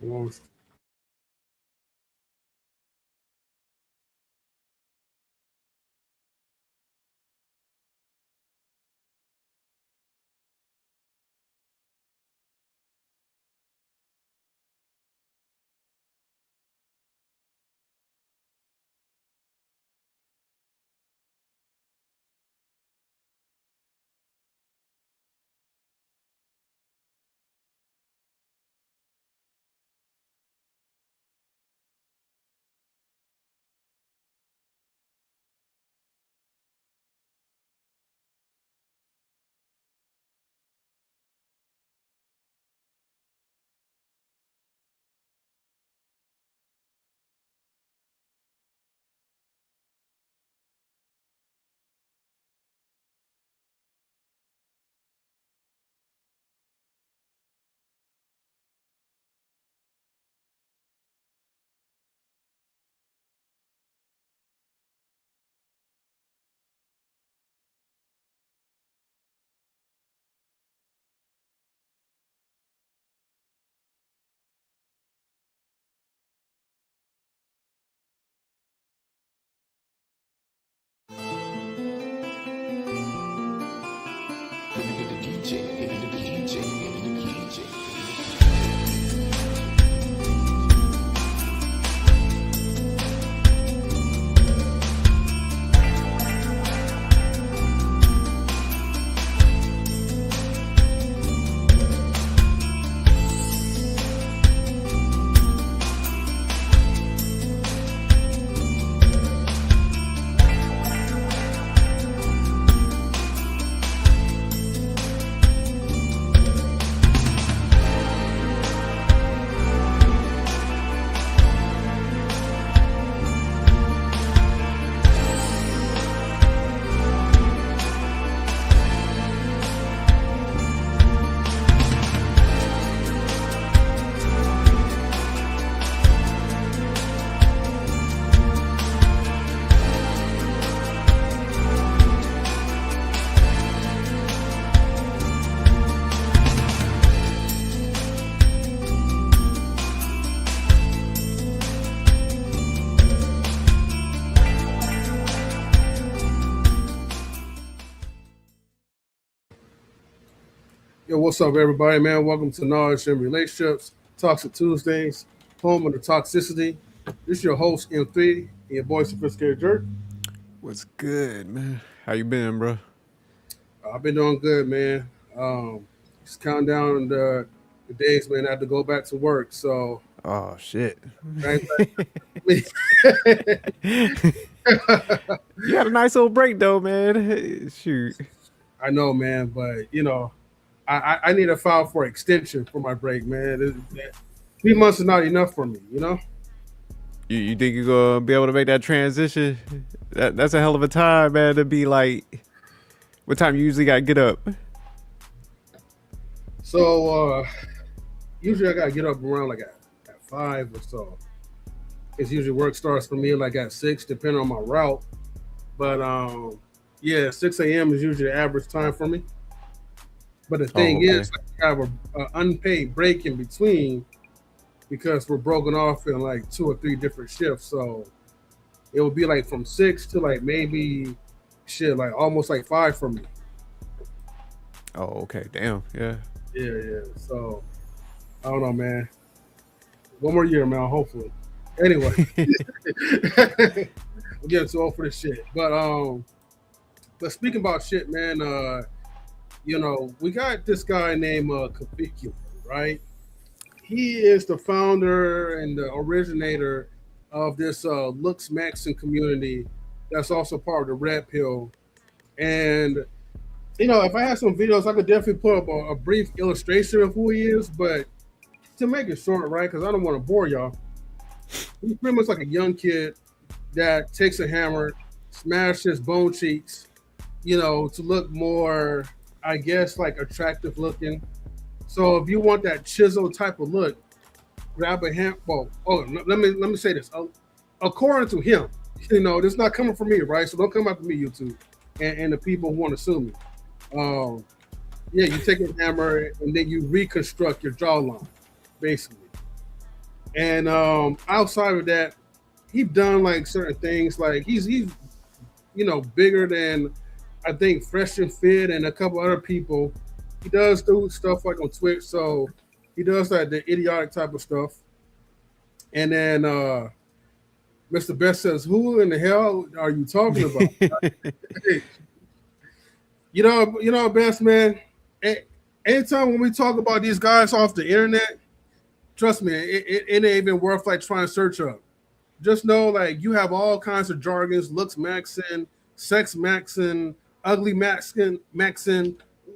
Almost. Yo, what's up, everybody, man? Welcome to Knowledge and Relationships, Toxic Tuesdays, home of the toxicity. This is your host, M3, and your boy, Sophisticated Jerk. What's good, man? How you been, bro? I've been doing good, man. Just counting down the days, man. I have to go back to work, so Oh shit. thanks. You had a nice little break though, man. Shoot. I know, man, but I need to file for extension for my break, man. 3 months is not enough for me, you know. You think you're gonna be able to make that transition? That's a hell of a time, man, to be like what time you usually gotta get up? So usually I gotta get up around like at 5 or so. It's usually work starts for me like at 6, depending on my route. But yeah, 6 a.m. is usually the average time for me. But the Oh, thing okay. is, I have a unpaid break in between because we're broken off in like 2 or 3 different shifts. So it would be like from 6 to like maybe shit, like almost like 5 for me. Oh, okay. Damn. Yeah. Yeah, yeah. So I don't know, man. One more year, man. Hopefully. Anyway, we're getting too old for this shit. But speaking about shit, man. We got this guy named Clavicular, right? He is the founder and the originator of this Looks Maxon community that's also part of the Red Pill. And, if I had some videos, I could definitely put up a brief illustration of who he is. But to make it short, right, because I don't want to bore y'all, he's pretty much like a young kid that takes a hammer, smashes bone cheeks, to look more, I guess, like attractive looking. So if you want that chisel type of look, grab a hand. Well, let me say this. According to him, this is not coming from me, right? So don't come after me, YouTube, and the people who want to sue me. Um, yeah, you take a hammer and then you reconstruct your jawline, basically. And outside of that, he's done like certain things. Like he's bigger than I think Fresh and Fit and a couple other people. He does do stuff like on Twitch, so he does like the idiotic type of stuff. And then Mr. Best says, "Who in the hell are you talking about?" Hey, Best man. Anytime when we talk about these guys off the internet, trust me, it ain't even worth like trying to search up. Just know like you have all kinds of jargons, looks maxing, sex maxing, ugly maxing,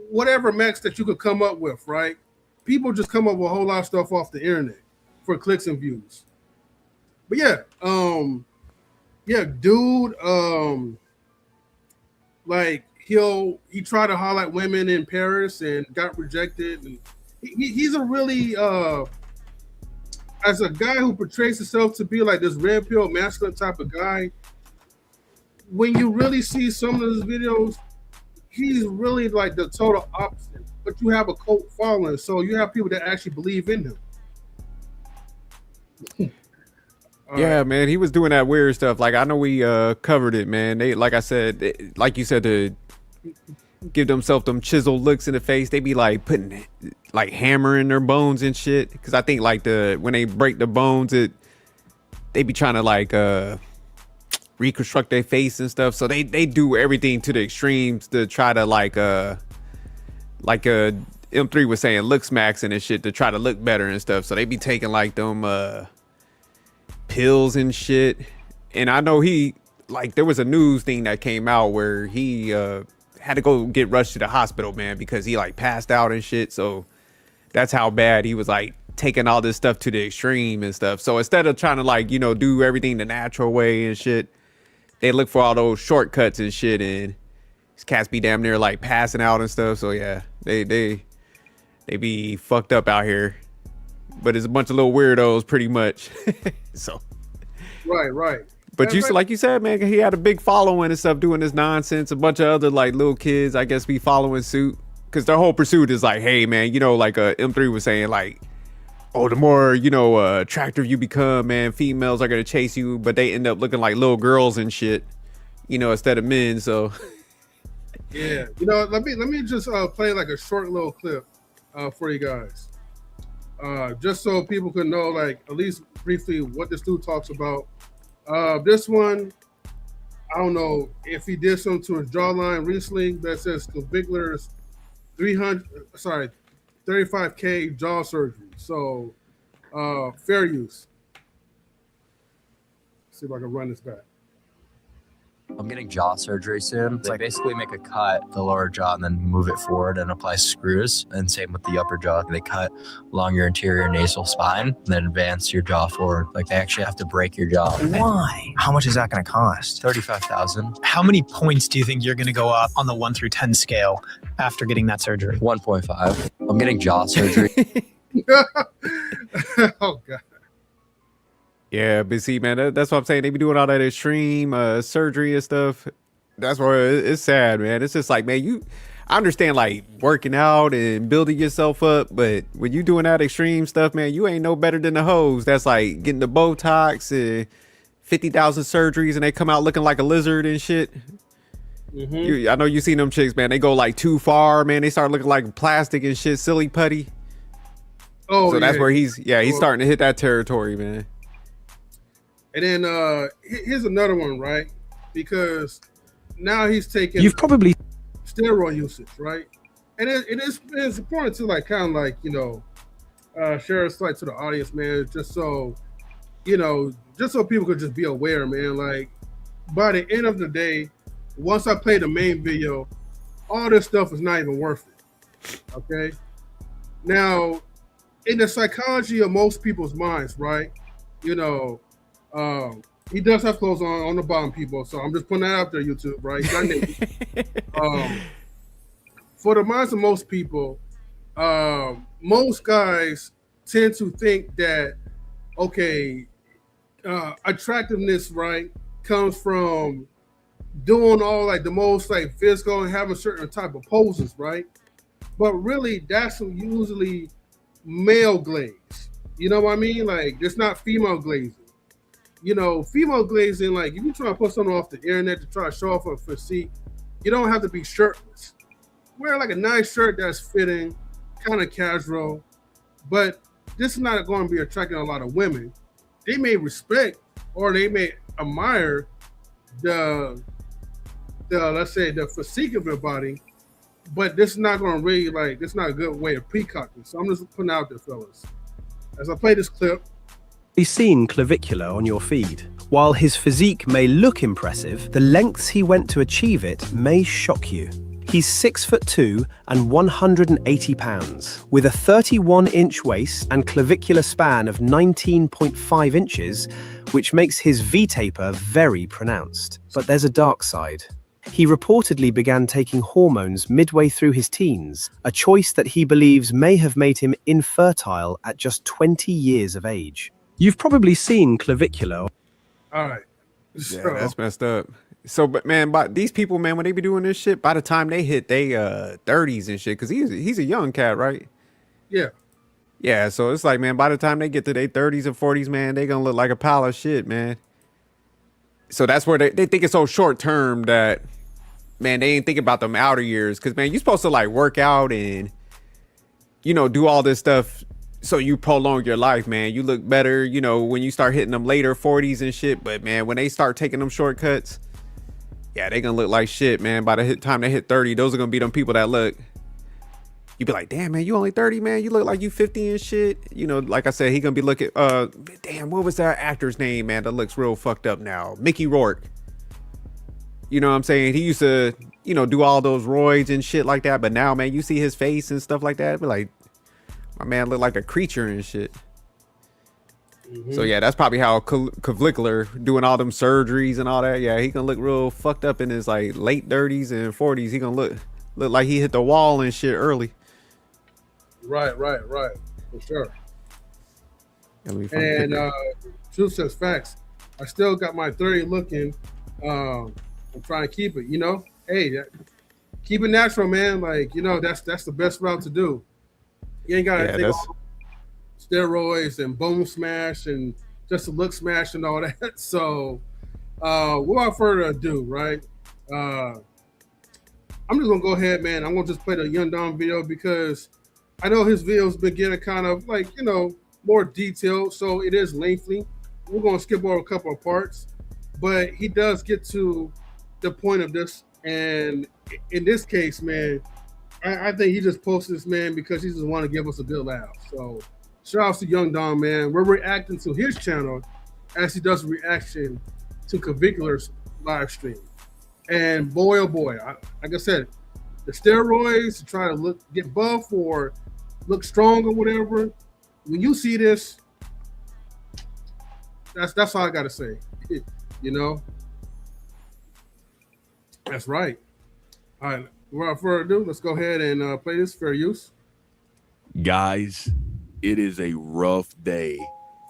whatever max that you could come up with, right? People just come up with a whole lot of stuff off the internet for clicks and views. But dude, like he tried to highlight women in Paris and got rejected, and he's a really as a guy who portrays himself to be like this red pill masculine type of guy. When you really see some of his videos, he's really like the total opposite. But you have a cult following, so you have people that actually believe in him. All right. Yeah, man, he was doing that weird stuff. Like I know we covered it, man. They, like I said, like you said, to give themselves them chiseled looks in the face, they be like putting like hammering their bones and shit. Because I think like when they break the bones, they be trying to like reconstruct their face and stuff. So they do everything to the extremes to try to like M3 was saying, looks maxing and shit to try to look better and stuff. So they be taking like them pills and shit. And I know he like there was a news thing that came out where he had to go get rushed to the hospital, man, because he like passed out and shit. So that's how bad he was like taking all this stuff to the extreme and stuff. So instead of trying to like, do everything the natural way and shit, they look for all those shortcuts and shit, and these cats be damn near like passing out and stuff. So yeah, they be fucked up out here. But it's a bunch of little weirdos pretty much. So Right. but That's right. like you said, man, he had a big following and stuff doing this nonsense. A bunch of other like little kids, I guess, be following suit because their whole pursuit is like, hey, man, like M3 was saying, like, oh, the more attractive you become, man, females are gonna chase you, but they end up looking like little girls and shit, instead of men. So Yeah. Let me just play like a short little clip for you guys. Just so people can know, like, at least briefly what this dude talks about. This one, I don't know if he did something to his jawline recently that says Clavicular's 35K jaw surgery. So, fair use. See if I can run this back. I'm getting jaw surgery soon. They basically make a cut the lower jaw and then move it forward and apply screws. And same with the upper jaw. They cut along your anterior nasal spine and then advance your jaw forward. Like they actually have to break your jaw. Why? How much is that going to cost? 35,000. How many points do you think you're going to go up on the 1 through 10 scale after getting that surgery? 1.5. I'm getting jaw surgery. Oh God. yeah, but see, man, that's what I'm saying. They be doing all that extreme surgery and stuff. That's why it's sad, man. It's just like, man, I understand like working out and building yourself up, but when you doing that extreme stuff, man, you ain't no better than the hoes. That's like getting the Botox and 50,000 surgeries, and they come out looking like a lizard and shit. Mm-hmm. I know you seen them chicks, man. They go like too far, man. They start looking like plastic and shit, silly putty. Oh, so that's yeah. where he's starting to hit that territory, man. And then here's another one, right? Because now he's taking You've probably steroid usage, right? And it's important to like kind of like share a slight to the audience, man, just so people could just be aware, man. Like by the end of the day, once I play the main video, all this stuff is not even worth it. Okay. Now, in the psychology of most people's minds, right? He does have clothes on the bottom, people. So I'm just putting that out there, YouTube, right? For the minds of most people, most guys tend to think that, okay, attractiveness, right, comes from doing all like the most like physical and having certain type of poses, right? But really, that's usually male glaze. You know what I mean? Like, it's not female glazing. You know, female glazing, like, if you try to put something off the internet to try to show off a physique, you don't have to be shirtless. Wear like a nice shirt that's fitting, kind of casual, but this is not going to be attracting a lot of women. They may respect or they may admire the let's say the physique of your body, but this is not going to really like this is not a good way of peacocking. So I'm just putting out there, fellas. As I play this clip, Be seen Clavicular on your feed. While his physique may look impressive, the lengths he went to achieve it may shock you. He's 6'2" and 180 pounds, with a 31-inch waist and clavicular span of 19.5 inches, which makes his V-taper very pronounced. But there's a dark side. He reportedly began taking hormones midway through his teens, a choice that he believes may have made him infertile at just 20 years of age. You've probably seen Clavicular. all right. Yeah, that's messed up. So, but man, but these people, man, when they be doing this shit, by the time they hit they 30s and shit, because he's a young cat, right? Yeah. Yeah, so it's like, man, by the time they get to their 30s and 40s, man, they gonna look like a pile of shit, man. So that's where they think it's so short term that, man, they ain't thinking about them outer years. Because, man, you're supposed to, like, work out and, you know, do all this stuff so you prolong your life, man. You look better, you know, when you start hitting them later 40s and shit. But, man, when they start taking them shortcuts, yeah, they gonna look like shit, man. By the time they hit 30, those are gonna be them people that look. You be like, damn, man, you only 30, man. You look like you 50 and shit. You know, like I said, he gonna be looking. Damn, what was that actor's name, man? That looks real fucked up now. Mickey Rourke. You know what I'm saying? He used to, you know, do all those roids and shit like that. But now, man, you see his face and stuff like that. Be like, my man look like a creature and shit. So yeah, that's probably how Clavicular doing all them surgeries and all that. Yeah, he gonna look real fucked up in his like late 30s and 40s. He gonna look like he hit the wall and shit early. Right. For sure. And truth says facts. I still got my 30 looking. I'm trying to keep it, you know. Hey, keep it natural, man. Like, you know, that's the best route to do. You ain't gotta take all steroids and bone smash and just a look smash and all that. So without further ado, right? I'm just gonna go ahead, man. I'm gonna just play the Young Dom video because I know his videos been getting kind of like, you know, more detailed, so it is lengthy. We're gonna skip over a couple of parts, but he does get to the point of this, and in this case, man, I think he just posted this, man, because he just want to give us a good laugh. So shout out to Young Dom, man. We're reacting to his channel as he does a reaction to Clavicular's live stream. And boy, oh boy, like I said, the steroids to try to get buff or look strong or whatever. When you see this, that's all I gotta say. You know, that's right. All right, without further ado, let's go ahead and play this fair use. Guys, it is a rough day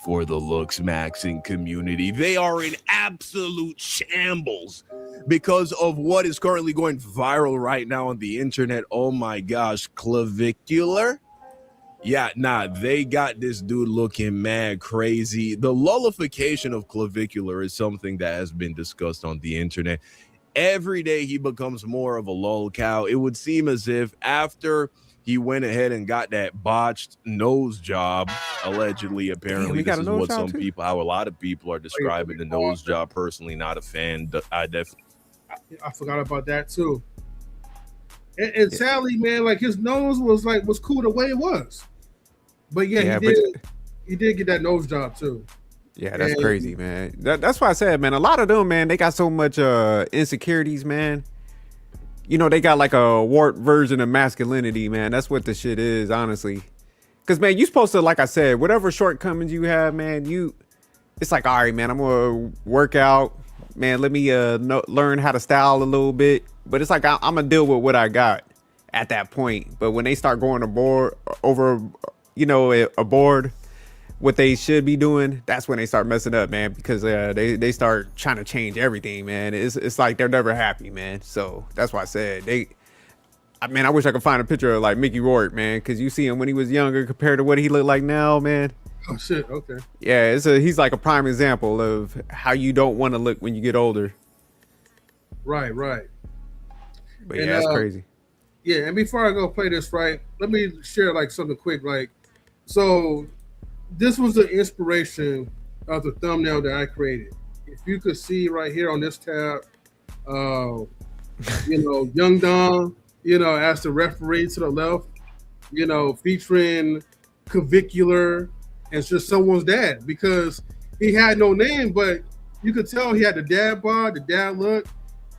for the looks maxing community. They are in absolute shambles because of what is currently going viral right now on the internet. Oh my gosh, Clavicular. Yeah, nah, they got this dude looking mad crazy. The lullification of Clavicular is something that has been discussed on the internet. Every day he becomes more of a lull cow. It would seem as if after he went ahead and got that botched nose job, allegedly, apparently, this is what some people, how a lot of people are describing the nose job. Personally, not a fan. I forgot about that too. And sadly, man, like his nose was cool the way it was. But yeah, he did get that nose job too. Yeah, that's crazy, man. That's why I said, man, a lot of them, man, they got so much insecurities, man. You know, they got like a warped version of masculinity, man. That's what the shit is, honestly. Because, man, you supposed to, like I said, whatever shortcomings you have, man, it's like, all right, man, I'm going to work out. Man, let me learn how to style a little bit. But it's like, I'm going to deal with what I got at that point. But when they start going aboard what they should be doing, that's when they start messing up, man, because they start trying to change everything, man. It's like they're never happy, man. So that's why I said I wish I could find a picture of like Mickey Rourke, man, because you see him when he was younger compared to what he looked like now, man. Oh shit. Okay. Yeah, he's like a prime example of how you don't want to look when you get older. Right. Right. But And yeah, that's crazy. yeah. And before I go play this, right, let me share like something quick. Like, so this was the inspiration of the thumbnail that I created. If you could see right here on this tab, uh, Young Don, as the referee to the left, featuring Clavicular, and it's just someone's dad because he had no name, but you could tell he had the dad bod, the dad look,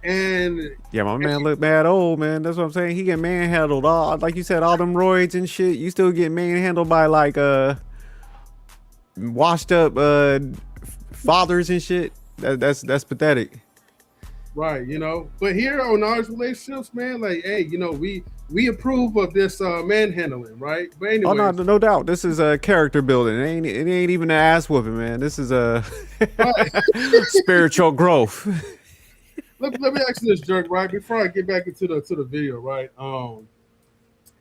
and Yeah, my man look bad old, man. That's what I'm saying. He get manhandled. All like you said, all them roids and shit. You still get manhandled by like washed up fathers and shit. That's pathetic. right, But here on Knowledge Relationships, man, like, hey, we approve of this manhandling, right? But Oh anyway, no doubt. This is a character building. It ain't even an ass whooping, man. This is a spiritual growth. let me ask you this, Jerk, right? Before I get back into the video, right?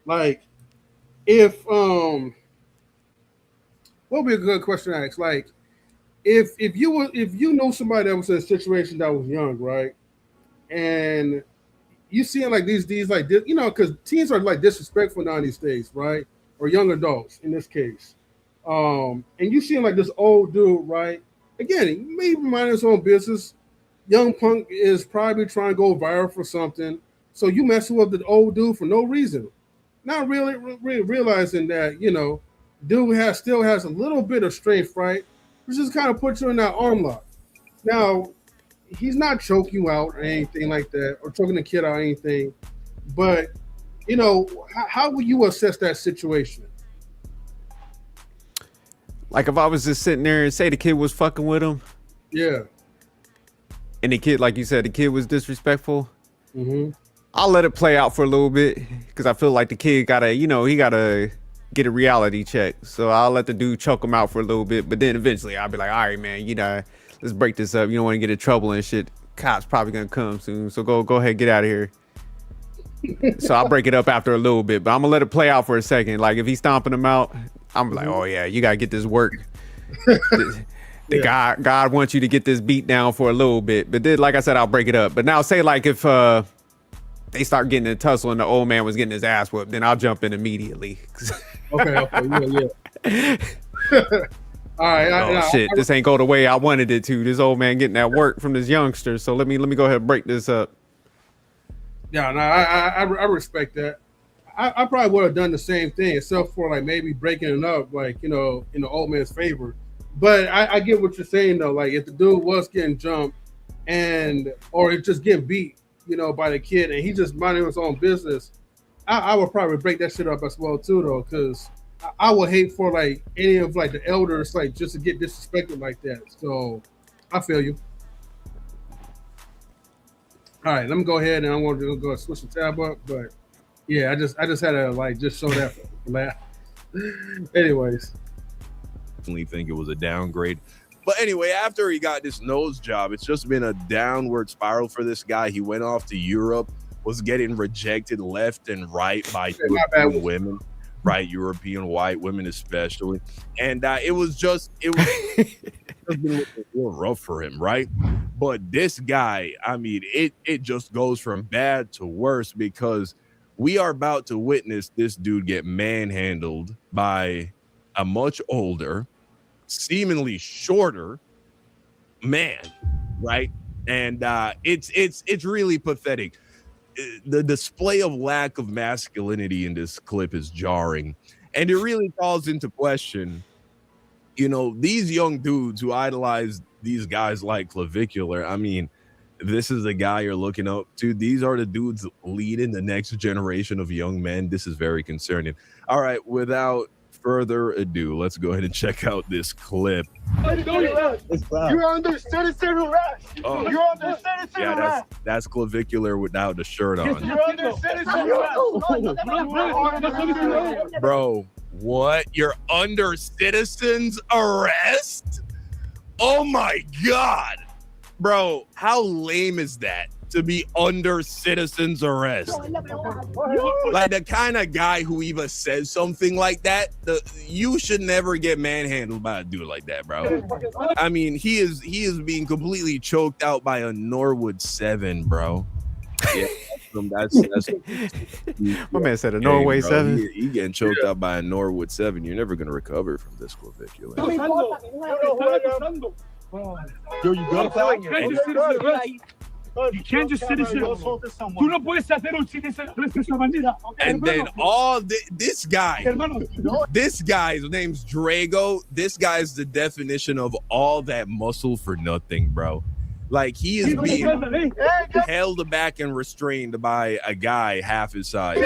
Like, if what would be a good question to ask? Like, if you know somebody that was in a situation that was young, right, and you seeing like these like because teens are like disrespectful now these days, right, or young adults in this case, and you seeing like this old dude, right? Again, he may even mind his own business. Young punk is probably trying to go viral for something, so you messing with the old dude for no reason, not really realizing that dude still has a little bit of strength, right? Which just kind of puts you in that arm lock. Now, he's not choking you out or anything like that, or choking the kid out or anything. But how would you assess that situation? Like if I was just sitting there and say the kid was fucking with him, Yeah. and the kid, like you said, the kid was disrespectful. Mm-hmm. I'll let it play out for a little bit because I feel like the kid he gotta get a reality check. So I'll let the dude choke him out for a little bit, but then eventually I'll be like, all right, man, let's break this up. You don't want to get in trouble and shit. Cops probably gonna come soon, so go ahead, get out of here. So I'll break it up after a little bit, but I'm gonna let it play out for a second. Like if he's stomping him out, I'm like, oh yeah, you gotta get this work. God wants you to get this beat down for a little bit, but then, like I said, I'll break it up. But now, say like if they start getting a tussle and the old man was getting his ass whooped, then I'll jump in immediately. Okay, yeah. All right. Shit, this ain't go the way I wanted it to. This old man getting that work from this youngster. So let me go ahead and break this up. Yeah, no, I respect that. I probably would have done the same thing, except for like maybe breaking it up, like in the old man's favor. But I get what you're saying though. Like if the dude was getting jumped or it's just getting beat, by the kid, and he just minding his own business, I would probably break that shit up as well too, though, because I would hate for like any of like the elders like just to get disrespected like that. So I feel you. All right, let me go ahead and I want to go switch the tab up, but yeah, I just had to like just show that for laugh. Anyways, Definitely think it was a downgrade. But anyway, after he got this nose job, it's just been a downward spiral for this guy. He went off to Europe, was getting rejected left and right by European women, right? European white women especially. And it was been rough for him, right? But this guy, I mean, it just goes from bad to worse because we are about to witness this dude get manhandled by a much older, seemingly shorter man, right? And it's really pathetic. The display of lack of masculinity in this clip is jarring, and it really calls into question, these young dudes who idolize these guys like Clavicular. I mean, this is the guy you're looking up to. These are the dudes leading the next generation of young men. This is very concerning. All right, without further ado, let's go ahead and check out this clip. You're under citizen arrest. Oh. You're under citizen arrest. That's Clavicular without the shirt on. You're under citizen arrest. Bro, what? You're under citizen's arrest? Oh my God. Bro, how lame is that? to be under citizen's arrest. Like the kind of guy who even says something like that, you should never get manhandled by a dude like that, bro. I mean, he is being completely choked out by a Norwood 7, bro. Yeah, that's My man said a Norway 7. He getting choked out by a Norwood 7. You're never gonna recover from this clavicular. Yo, you got You can't just citizen. Tú no puedes hacer un citizen de esa manera. And then this guy's name's Drago. This guy's the definition of all that muscle for nothing, bro. Like he is being held back and restrained by a guy half his size.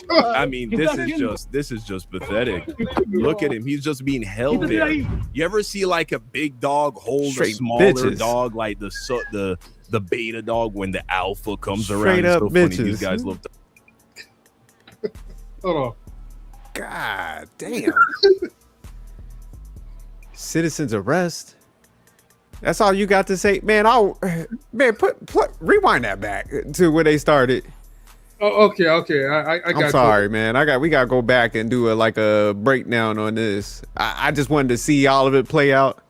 I mean, this is just pathetic. Look at him; he's just being held there. You ever see like a big dog hold Straight a smaller bitches. dog, like the beta dog when the alpha comes Straight around? up It's so funny. bitches. These guys look. Hold on. God damn. Citizen's arrest. That's all you got to say, man. Rewind that back to where they started. Oh, okay. I got I'm sorry, man. We gotta go back and do a breakdown on this. I just wanted to see all of it play out.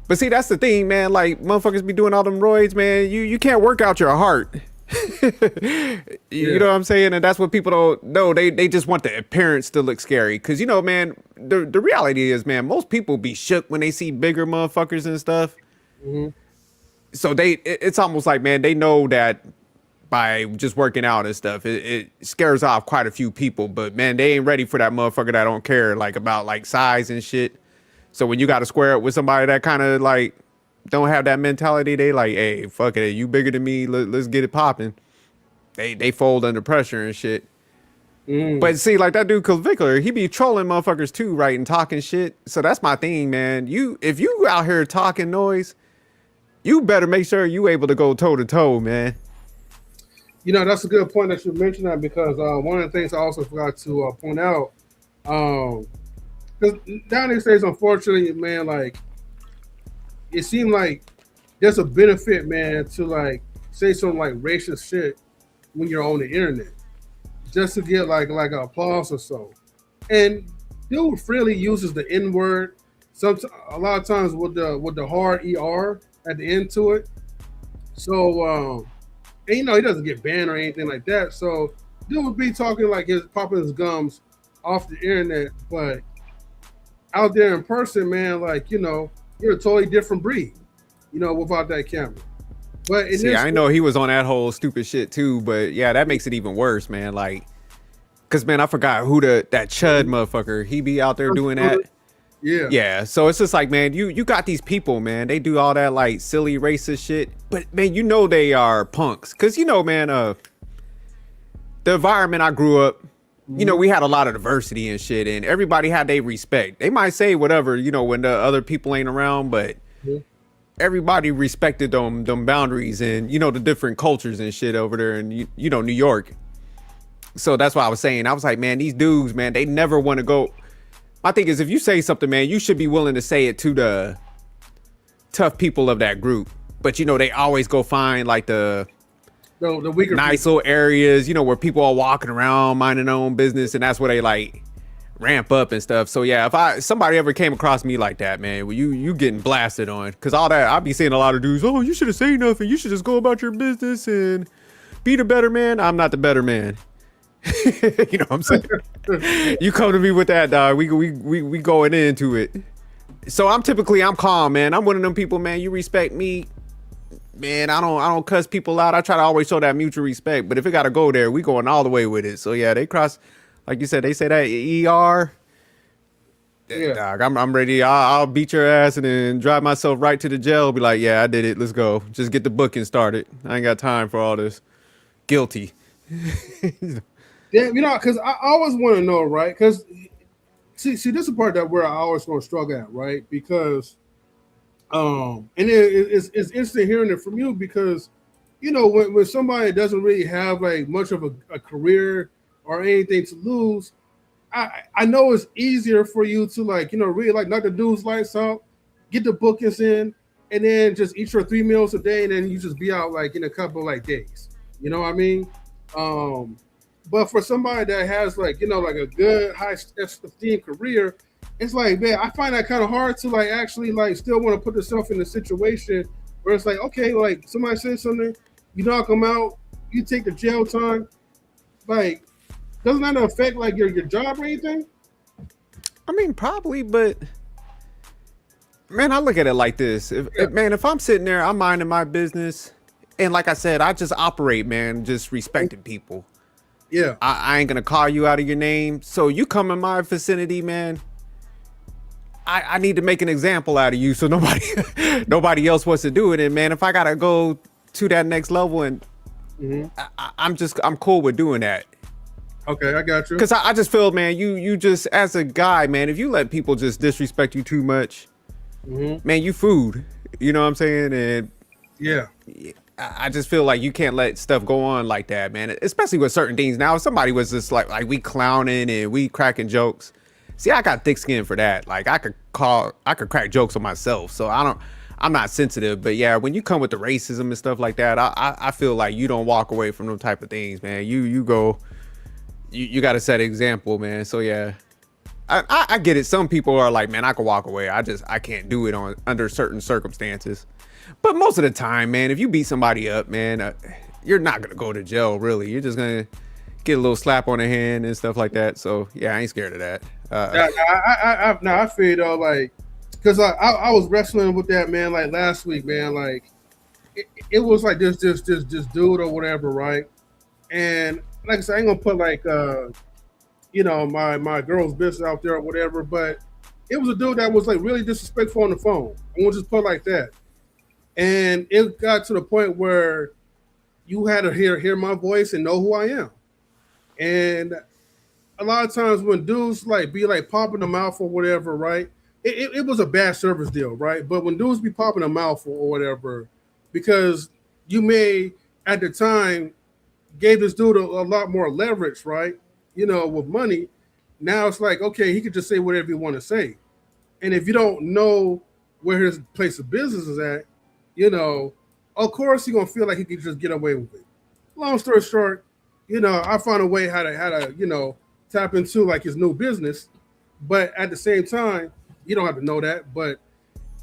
But see, that's the thing, man. Like motherfuckers be doing all them roids, man. You can't work out your heart. You know what I'm saying? And that's what people don't know. They just want the appearance to look scary. Cause you know, man, the reality is, man, most people be shook when they see bigger motherfuckers and stuff. Mm-hmm. So it's almost like, man, they know that by just working out and stuff, it scares off quite a few people. But man, they ain't ready for that motherfucker that don't care about size and shit. So when you got to square up with somebody that kind of like don't have that mentality, they like, hey, fuck it, you bigger than me, let's get it popping. They fold under pressure and shit. But see, like that dude Clavicular, he be trolling motherfuckers too, right, and talking shit. So that's my thing, man. If you out here talking noise, you better make sure you able to go toe to toe, man. You know, that's a good point that you mentioned that, because one of the things I also forgot to point out, because nowadays, unfortunately, man, like it seemed like there's a benefit, man, to like say some like racist shit when you're on the internet, just to get like an applause or so. And dude freely uses the N word, a lot of times with the hard ER at the end to it. So and you know, he doesn't get banned or anything like that. So dude would be talking like popping his gums off the internet, but out there in person, man, like, you know, you're a totally different breed, you know, without that camera. But see, I know he was on that whole stupid shit too, but yeah, that makes it even worse, man. Like, cause man, I forgot who that Chud motherfucker. He be out there doing that. Yeah. So it's just like, man, you got these people, man. They do all that like silly racist shit, but man, you know they are punks. Cause you know, man, the environment I grew up, you know, we had a lot of diversity and shit, and everybody had their respect. They might say whatever, you know, when the other people ain't around, but everybody respected them boundaries and, you know, the different cultures and shit over there in, you know, New York. So that's why I was saying, I was like, man, these dudes, man, they never want to go. My thing is, if you say something, man, you should be willing to say it to the tough people of that group. But, you know, they always go find like the weaker nice people. Little areas, you know, where people are walking around minding their own business, and that's where they like ramp up and stuff. So yeah, if somebody ever came across me like that, man, well, you getting blasted on, because all that I'll be seeing a lot of dudes. Oh, you should have said nothing. You should just go about your business and be the better man. I'm not the better man. You know what I'm saying? You come to me with that, dog. We going into it. So I'm calm, man. I'm one of them people, man. You respect me, man. I don't cuss people out. I try to always show that mutual respect. But if it gotta go there, we going all the way with it. So yeah, they cross, like you said, they say that ER. Yeah, dog, I'm ready. I'll beat your ass and then drive myself right to the jail. Be like, yeah, I did it. Let's go. Just get the booking started. I ain't got time for all this. Guilty. Yeah, you know, because I always want to know, right? Because see, this is the part that where I always going to struggle at, right? Because, and it's interesting hearing it from you, because, you know, when somebody doesn't really have like much of a career or anything to lose, I know it's easier for you to like, really like knock the dude's lights out, get the bookings in, and then just eat your 3 meals a day, and then you just be out like in a couple like days. You know what I mean? But for somebody that has like, like a good high esteem career, it's like, man, I find that kind of hard to like actually like still want to put yourself in a situation where it's like, okay, like somebody says something, you knock them out, you take the jail time, like doesn't that affect like your job or anything? I mean, probably, but man, I look at it like this. If I'm sitting there, I'm minding my business, and like I said, I just operate, man, just respecting people. Yeah. I ain't gonna call you out of your name. So you come in my vicinity, man. I need to make an example out of you so nobody else wants to do it. And man, if I gotta go to that next level, and I'm cool with doing that. Okay, I got you. Because I just feel, man, you just as a guy, man, if you let people just disrespect you too much, man, you food. You know what I'm saying? And yeah, I just feel like you can't let stuff go on like that, man. Especially with certain things. Now, if somebody was just like we clowning and we cracking jokes. See, I got thick skin for that. Like I could crack jokes on myself. So I'm not sensitive. But yeah, when you come with the racism and stuff like that, I feel like you don't walk away from them type of things, man. You go. You got to set an example, man. So yeah, I get it. Some people are like, man, I can walk away. I can't do it under certain circumstances. But most of the time, man, if you beat somebody up, man, you're not gonna go to jail. Really, you're just gonna get a little slap on the hand and stuff like that. So yeah, I ain't scared of that. I feel though, like, cause I was wrestling with that, man, like last week, man, like it was like this dude or whatever, right? And like I said, I ain't gonna put like my girl's business out there or whatever, but it was a dude that was like really disrespectful on the phone. I won't just put it like that. And it got to the point where you had to hear my voice and know who I am. And a lot of times when dudes like be like popping the mouth or whatever, right? It was a bad service deal, right? But when dudes be popping the mouth or whatever, because you may at the time gave this dude a lot more leverage, right? With money. Now it's like, okay, he could just say whatever he want to say. And if you don't know where his place of business is at, of course he's gonna feel like he can just get away with it. Long story short, I found a way how to tap into like his new business. But at the same time, you don't have to know that. But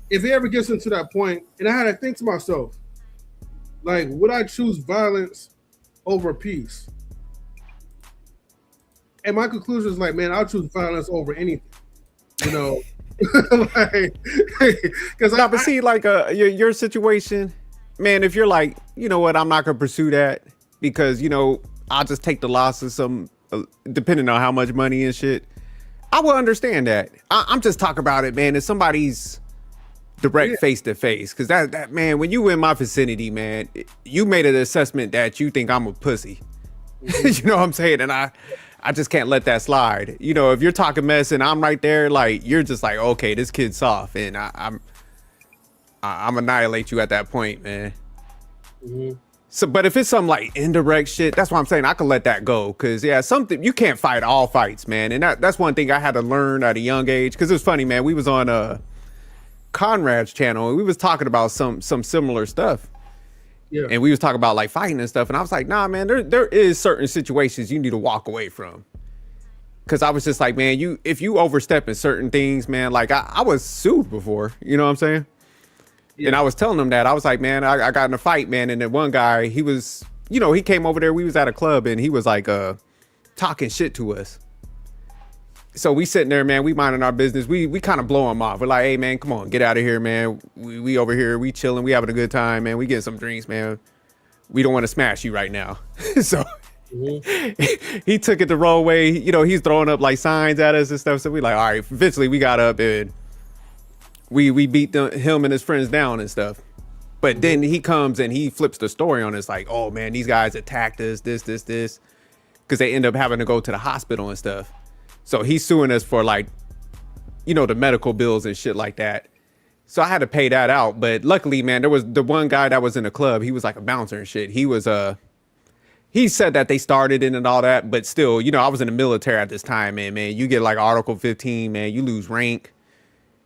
if it ever gets into that point, and I had to think to myself, like, would I choose violence over peace? And my conclusion is like, man, I'll choose violence over anything. Like, because but see, like your situation, man. If you're like, you know what, I'm not gonna pursue that because I'll just take the losses. Some depending on how much money and shit, I will understand that. I'm just talking about it, man. If somebody's direct face to face, because that man, when you in my vicinity, man, you made an assessment that you think I'm a pussy. You know what I'm saying? And I just can't let that slide. If you're talking mess and I'm right there, like you're just like, okay, this kid's soft, and I'm annihilate you at that point, man. So, but if it's some like indirect shit, that's why I'm saying I can let that go. Cause yeah, something you can't fight all fights, man. And that's one thing I had to learn at a young age. Cause it was funny, man. We was on Conrad's channel and we was talking about some similar stuff. Yeah. And we was talking about like fighting and stuff. And I was like, nah, man, there is certain situations you need to walk away from. Cause I was just like, man, if you overstep in certain things, man, like I was sued before, you know what I'm saying? Yeah. And I was telling him that I was like, man, I got in a fight, man. And then one guy, he was, he came over there. We was at a club and he was like, talking shit to us. So we sitting there, man, we minding our business. We kind of blow him off. We're like, hey, man, come on, get out of here, man. We over here, we chilling, we having a good time, man. We getting some drinks, man. We don't want to smash you right now. So he took it the wrong way. He's throwing up like signs at us and stuff. So we like, all right, eventually we got up and we beat him and his friends down and stuff. But then he comes and he flips the story on us like, oh, man, these guys attacked us, this. Because they end up having to go to the hospital and stuff. So he's suing us for like, the medical bills and shit like that. So I had to pay that out. But luckily, man, there was the one guy that was in the club. He was like a bouncer and shit. He he said that they started it and all that, but still, you know, I was in the military at this time, man. You get like Article 15, man. You lose rank.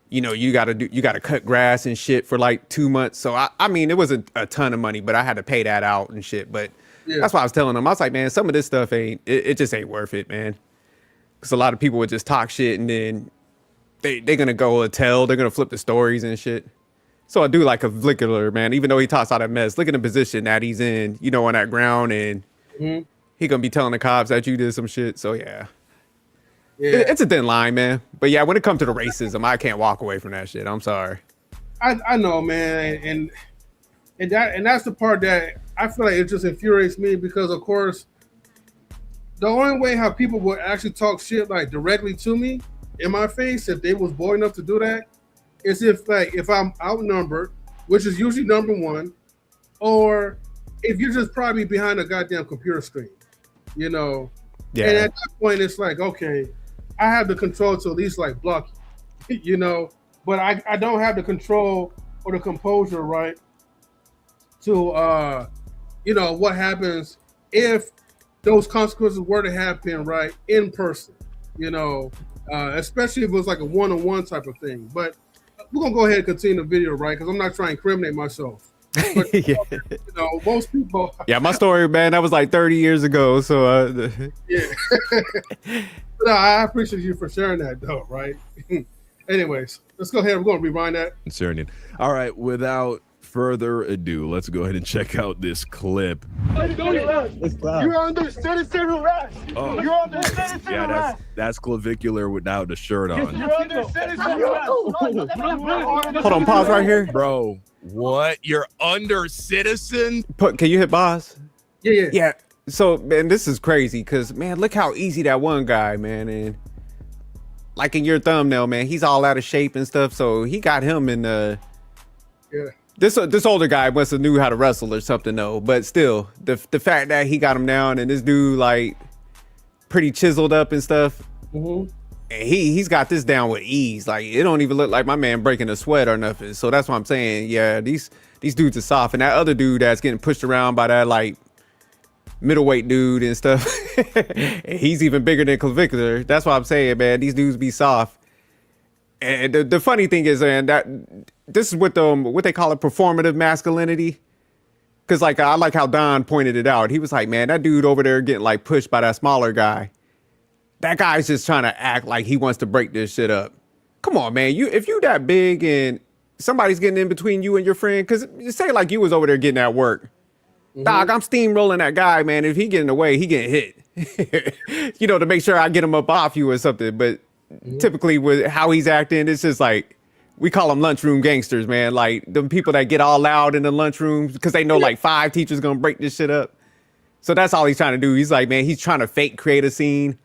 You know, you gotta cut grass and shit for like 2 months. So I mean, it was a ton of money, but I had to pay that out and shit. But that's why I was telling them. I was like, man, some of this stuff it just ain't worth it, man. Because a lot of people would just talk shit and then they're gonna go tell, they're gonna flip the stories and shit. So I do like a Clavicular, man. Even though he talks all that mess, look at the position that he's in, you know, on that ground, and he gonna be telling the cops that you did some shit. So yeah. It's a thin line, man. But yeah, when it comes to the racism, I can't walk away from that shit. I'm sorry. I know, man, and that's the part that I feel like it just infuriates me, because of course the only way how people would actually talk shit like directly to me in my face, if they was bold enough to do that, is if I'm outnumbered, which is usually number one, or if you're just probably behind a goddamn computer screen, you know. Yeah. And at that point, it's like, okay, I have the control to at least like block you, you know, but I don't have the control or the composure, right, to you know, what happens if those consequences were to happen, right, in person, you know, especially if it was like a one-on-one type of thing. But we're gonna go ahead and continue the video, right, because I'm not trying to incriminate myself. But, you know, most people. Yeah, my story, man, that was like 30 years ago. So yeah. No, I appreciate you for sharing that, though, right? Anyways, let's go ahead. We're going to rewind that. Concerning. All right, without further ado, let's go ahead and check out this clip. You're under citizen arrest. Oh. You're under citizen arrest. That's Clavicular without the shirt on. You're under citizen arrest. Hold on, pause right here. Bro, what? You're under citizen? Can you hit boss? Yeah. So, man, this is crazy because, man, look how easy that one guy, man, and like in your thumbnail, man, he's all out of shape and stuff. So he got him in This older guy must have knew how to wrestle or something, though. But still, the fact that he got him down and this dude like pretty chiseled up and stuff, and he's got this down with ease. Like it don't even look like my man breaking a sweat or nothing. So that's what I'm saying. Yeah, these dudes are soft, and that other dude that's getting pushed around by that like middleweight dude and stuff, he's even bigger than Clavicular. That's what I'm saying, man. These dudes be soft. And the funny thing is, man, that this is what they call it, performative masculinity. Because like I like how Don pointed it out. He was like, man, that dude over there getting like pushed by that smaller guy. That guy's just trying to act like he wants to break this shit up. Come on, man. If you that big and somebody's getting in between you and your friend, because say like you was over there getting at work. Dog, I'm steamrolling that guy, man. If he get in the way, he getting hit. You know, to make sure I get him up off you or something. But typically with how he's acting, it's just like, we call them lunchroom gangsters, man. Like them people that get all loud in the lunchrooms because they know like 5 teachers gonna break this shit up. So that's all he's trying to do. He's like, man, he's trying to fake create a scene,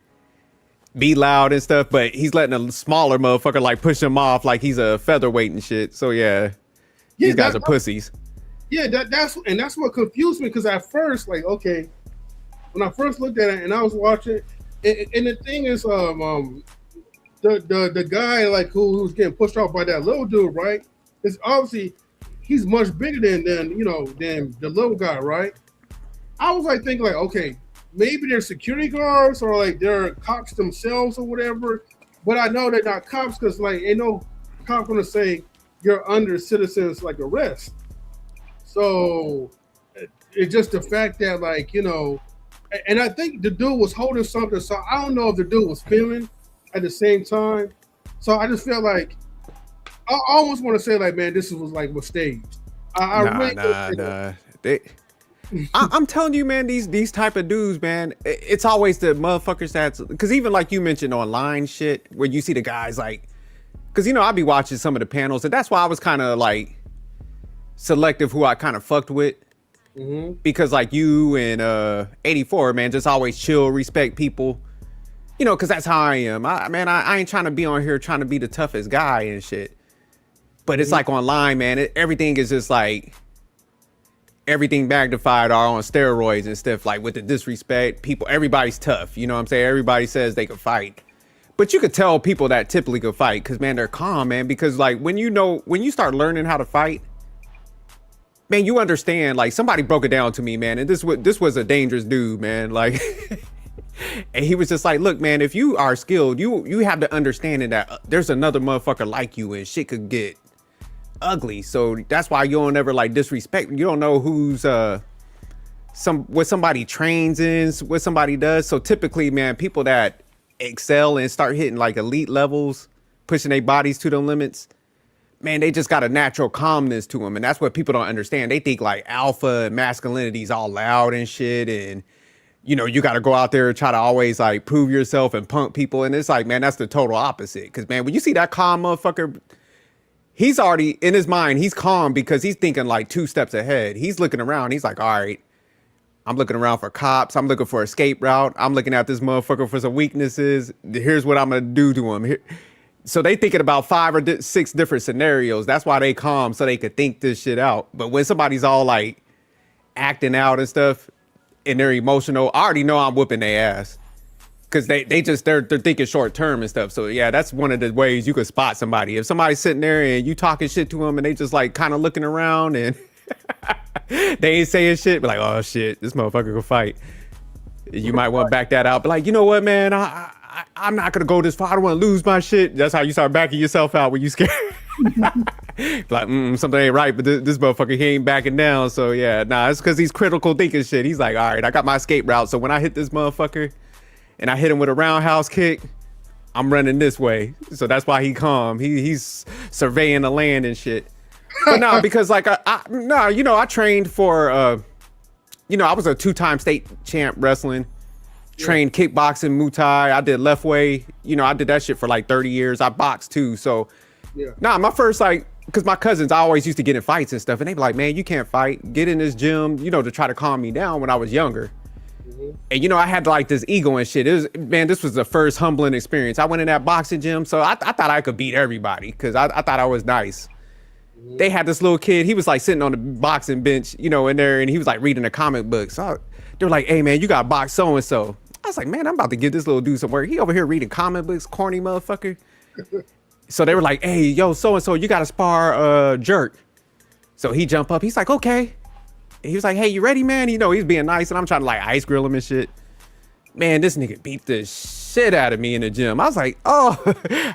be loud and stuff, but he's letting a smaller motherfucker like push him off like he's a featherweight and shit. So yeah, these guys are pussies. Yeah, that's what confused me, because at first, like, okay, when I first looked at it and I was watching, and the thing is, the guy like who's getting pushed off by that little dude, right? It's obviously he's much bigger than the little guy, right? I was like thinking like, okay, maybe they're security guards or like they're cops themselves or whatever. But I know they're not cops because like ain't no cop gonna say you're under citizens like arrest. So it's just the fact that like, you know, and I think the dude was holding something. So I don't know if the dude was filming at the same time. So I just felt like I almost want to say like, man, this was staged. I'm telling you, man, these type of dudes, man, it's always the motherfuckers that's, because even like you mentioned online shit where you see the guys like, because, you know, I'll be watching some of the panels, and that's why I was kind of like selective who I kind of fucked with. Because like you and 84, man, just always chill, respect people, you know, because that's how I am. I ain't trying to be on here trying to be the toughest guy and shit. But it's like online, man, everything is just like, everything magnified or on steroids and stuff, like with the disrespect. People, everybody's tough. You know what I'm saying? Everybody says they can fight. But you could tell people that typically could fight because, man, they're calm, man. Because, like, when you start learning how to fight, man, you understand, like somebody broke it down to me, man, and this was a dangerous dude, man. Like and he was just like, look, man, if you are skilled, you have the understanding that there's another motherfucker like you and shit could get ugly. So that's why you don't ever like disrespect. You don't know who's what somebody trains in, what somebody does. So typically, man, people that excel and start hitting like elite levels, pushing their bodies to the limits, man, they just got a natural calmness to them. And that's what people don't understand. They think like alpha and masculinity is all loud and shit. And, you know, you got to go out there and try to always like prove yourself and punk people. And it's like, man, that's the total opposite. Cause man, when you see that calm motherfucker, he's already in his mind, he's calm because he's thinking like 2 steps ahead. He's looking around. He's like, all right, I'm looking around for cops. I'm looking for an escape route. I'm looking at this motherfucker for some weaknesses. Here's what I'm going to do to him. Here. So they thinking about 5 or 6 different scenarios. That's why they calm, so they could think this shit out. But when somebody's all like acting out and stuff and they're emotional, I already know I'm whooping their ass. Cause they're thinking short term and stuff. So yeah, that's one of the ways you could spot somebody. If somebody's sitting there and you talking shit to them and they just like kind of looking around and they ain't saying shit, but like, oh shit, this motherfucker can fight. You might want to back that out. But like, you know what, man? I'm not gonna go this far. I don't want to lose my shit. That's how you start backing yourself out when you scared. Like, something ain't right. But this motherfucker, he ain't backing down. So yeah, nah, it's because he's critical thinking shit. He's like, all right, I got my escape route. So when I hit this motherfucker and I hit him with a roundhouse kick, I'm running this way. So that's why he calm. He's surveying the land and shit. But no, because like I trained for I was a 2-time state champ wrestling, trained kickboxing, Muay Thai. I did left way. I did that shit for like 30 years. I boxed too. So my first because my cousins, I always used to get in fights and stuff, and they be like, man, you can't fight. Get in this gym, to try to calm me down when I was younger. And I had like this ego and shit. This was the first humbling experience. I went in that boxing gym, so I thought I could beat everybody because I thought I was nice. They had this little kid. He was like sitting on the boxing bench, in there, and he was like reading a comic book. So they were like, hey man, you got to box so and so. I was like, man, I'm about to give this little dude some work. He over here reading comic books, corny motherfucker. So they were like, hey, yo, so and so, you got to spar jerk. So he jumped up. He's like, okay. He was like, hey, you ready, man? He's being nice, and I'm trying to like ice grill him and shit. Man, this nigga beat the shit out of me in the gym. I was like, oh,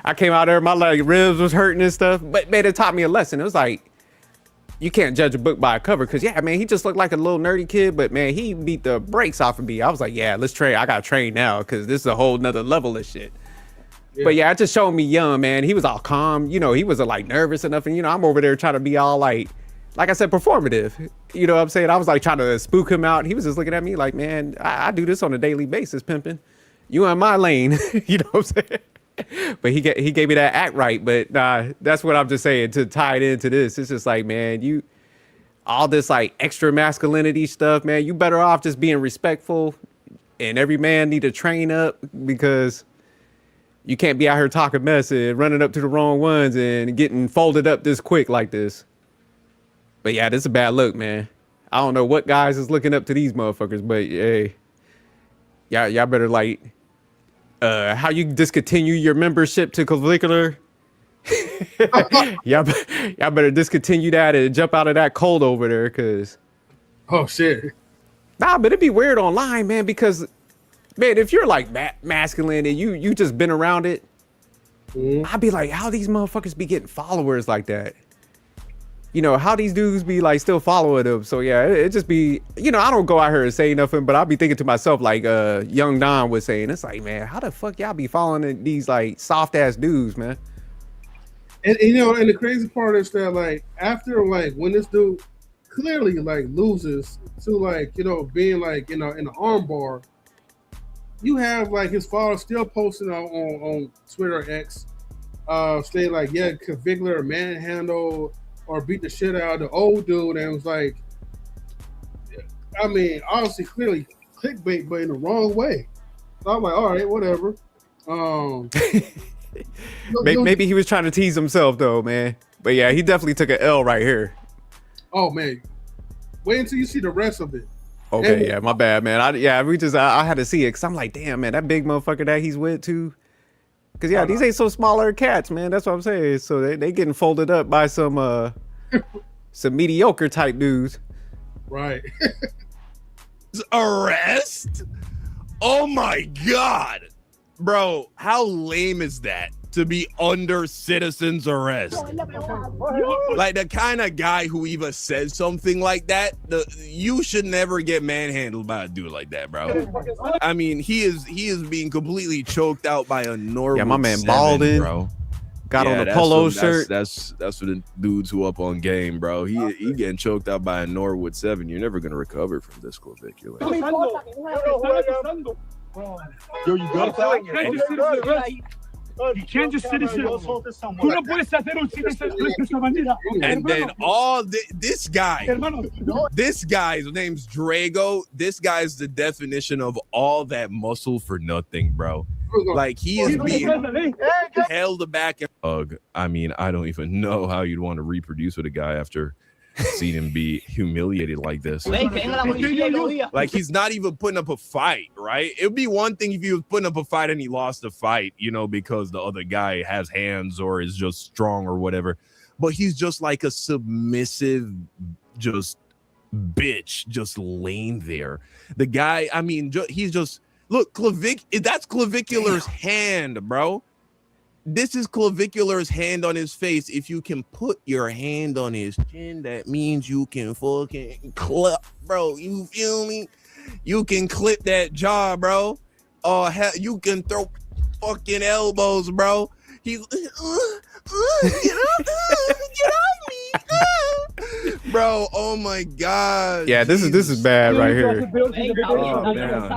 I came out there, my like ribs was hurting and stuff. But man, it taught me a lesson. It was like, you can't judge a book by a cover. Cause yeah, man, he just looked like a little nerdy kid, but man, he beat the brakes off of me. I was like, yeah, let's train. I gotta train now, cause this is a whole nother level of shit. Yeah. But yeah, it just showed me young, man. He was all calm. He was like nervous enough, and I'm over there trying to be all like I said, performative. You know what I'm saying? I was like trying to spook him out. He was just looking at me like, man, I do this on a daily basis, pimping. You in my lane. You know what I'm saying? But he gave me that act right. But nah, that's what I'm just saying to tie it into this. It's just like, man, all this like extra masculinity stuff, man, you better off just being respectful. And every man need to train up, because you can't be out here talking mess and running up to the wrong ones and getting folded up this quick like this. But yeah, this is a bad look, man. I don't know what guys is looking up to these motherfuckers, but hey, y'all better like, how you discontinue your membership to Clavicular? y'all better discontinue that and jump out of that cold over there, cause. Oh shit. Nah, but it'd be weird online, man, because, man, if you're like masculine and you just been around it, I'd be like, how these motherfuckers be getting followers like that? How these dudes be like still following them. So yeah, it just be, I don't go out here and say nothing, but I'll be thinking to myself, like young Don was saying, it's like, man, how the fuck y'all be following these like soft ass dudes, man? And and the crazy part is that like after like when this dude clearly like loses to like, being like, in the arm bar, you have like his father still posting on Twitter X, saying like, yeah, Clavicular manhandle or beat the shit out of the old dude, and was like, I mean, obviously, clearly clickbait, but in the wrong way. So I'm like, all right, whatever. Maybe he was trying to tease himself, though, man. But yeah, he definitely took an L right here. Man, wait until you see the rest of it. Okay, yeah, my bad, man. I had to see it, because I'm like, damn, man, that big motherfucker that he's with too. Because yeah, these ain't so smaller cats, man. That's what I'm saying. So they getting folded up by some some mediocre type dudes. Right. Arrest? Oh my God. Bro, how lame is that to be under citizen's arrest? Like the kind of guy who even says something like that, you should never get manhandled by a dude like that, bro. I mean, he is being completely choked out by a Norwood. Yeah, my man 7, Baldwin, bro. got on a that's polo for shirt. That's for the dudes who up on game, bro. He getting choked out by a Norwood 7. You're never gonna recover from this clavicular. Yo, you got it. You can't just sit still. Tú no puedes hacer un citizen de esa manera. And then this guy's name's Drago. This guy's the definition of all that muscle for nothing, bro. Like he is being held back. I mean, I don't even know how you'd want to reproduce with a guy after seeing him be humiliated like this. Like he's not even putting up a fight, right? It would be one thing if he was putting up a fight and he lost the fight, you know, because the other guy has hands or is just strong or whatever. But he's just like a submissive, just bitch, just laying there. The guy, I mean, he's just look, that's Clavicular's hand, bro. This is Clavicular's hand on his face. If you can put your hand on his chin, that means you can fucking clip, bro. You feel me? You can clip that jaw, bro. Or you can throw fucking elbows, bro. He's get off me, bro. Oh my God. Yeah, this is bad right here. Oh, man.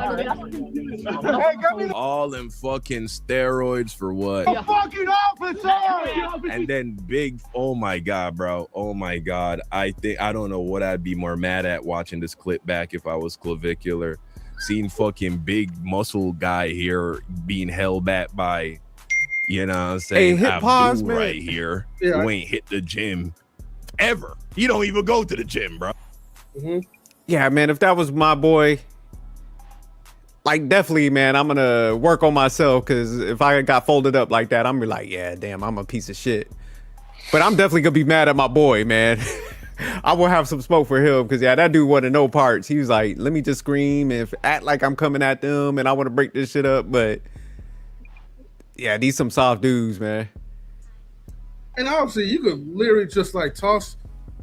All them fucking steroids for what? A fucking officer! And then oh my God, bro. Oh my God. I don't know what I'd be more mad at watching this clip back if I was Clavicular. Seeing fucking big muscle guy here being held back by, you know what I'm saying, hit pause, man. right here, who ain't hit the gym ever. You don't even go to the gym, bro. Mm-hmm. Yeah, man, if that was my boy, like definitely, man, I'm gonna work on myself, because if I got folded up like that, I'm gonna be like, yeah, damn, I'm a piece of shit. But I'm definitely gonna be mad at my boy, man. I will have some smoke for him, because yeah, that dude wanted no parts. He was like, let me just scream and act like I'm coming at them and I want to break this shit up. But yeah, these some soft dudes, man. And obviously, you could literally just like toss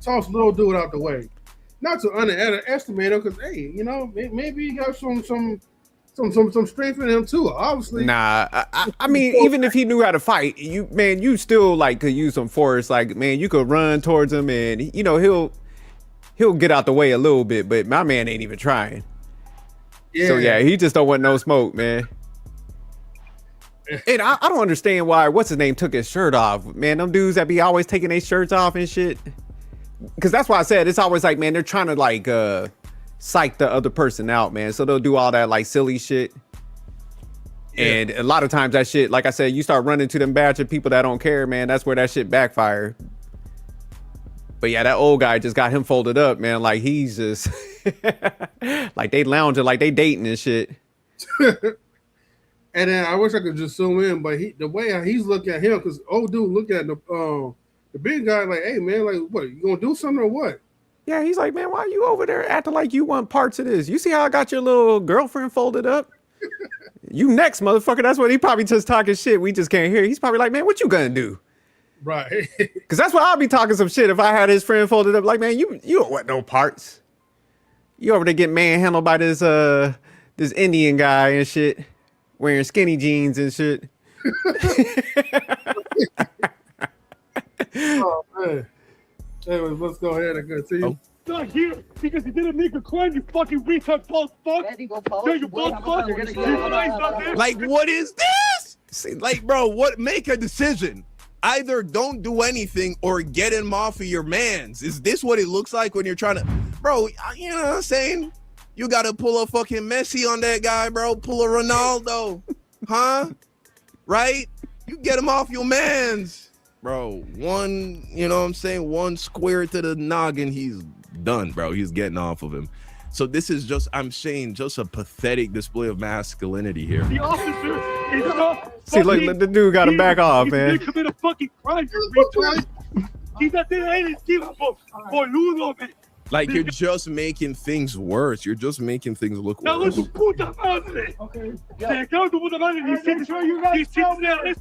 little dude out the way, not to underestimate him, because hey, you know, maybe you got some strength in him too. Obviously, nah. I mean, even if he knew how to fight, you still like could use some force. Like, man, you could run towards him, and you know he'll get out the way a little bit. But my man ain't even trying. Yeah. So yeah, he just don't want no smoke, man. And I don't understand why what's his name took his shirt off, man. Them dudes that be always taking their shirts off and shit. Because that's why I said it's always like, man, they're trying to like psych the other person out, man. So they'll do all that like silly shit. Yeah. And a lot of times that shit, like I said, you start running to them batch of people that don't care, man. That's where that shit backfire. But yeah, that old guy just got him folded up, man. Like he's just like they lounging, like they dating and shit. And then I wish I could just zoom in, but the way he's looking at him, because old dude looking at the big guy like, hey man, like what, you gonna do something or what? Yeah, he's like, man, why are you over there acting like you want parts of this? You see how I got your little girlfriend folded up? You next, motherfucker. That's what he probably just talking shit. We just can't hear. He's probably like, man, what you gonna do? Right. Because that's why I'll be talking some shit if I had his friend folded up. Like, man, you don't want no parts. You over there getting manhandled by this Indian guy and shit, wearing skinny jeans and shit. Oh man. Anyways, let's go ahead and continue. Not here because he didn't make a crime, you fucking retard false fuck. Yeah, you false fuck. Like, what is this? Like, bro, make a decision. Either don't do anything or get him off of your mans. Is this what it looks like when you're trying to, bro, you know what I'm saying? You got to pull a fucking Messi on that guy, bro. Pull a Ronaldo. Huh? Right? You get him off your mans. Bro, one, you know what I'm saying? One square to the noggin, he's done, bro. He's getting off of him. So this is just, I'm saying, just a pathetic display of masculinity here. The officer is not. See, look, the dude got to back off, man. He commit a fucking crime. Quítate de ahí encima, boludo, man. Like, you're just making things worse. You're just making things look Cago en worse. tu puta madre. Te cago en tu puta madre. Ni siquiera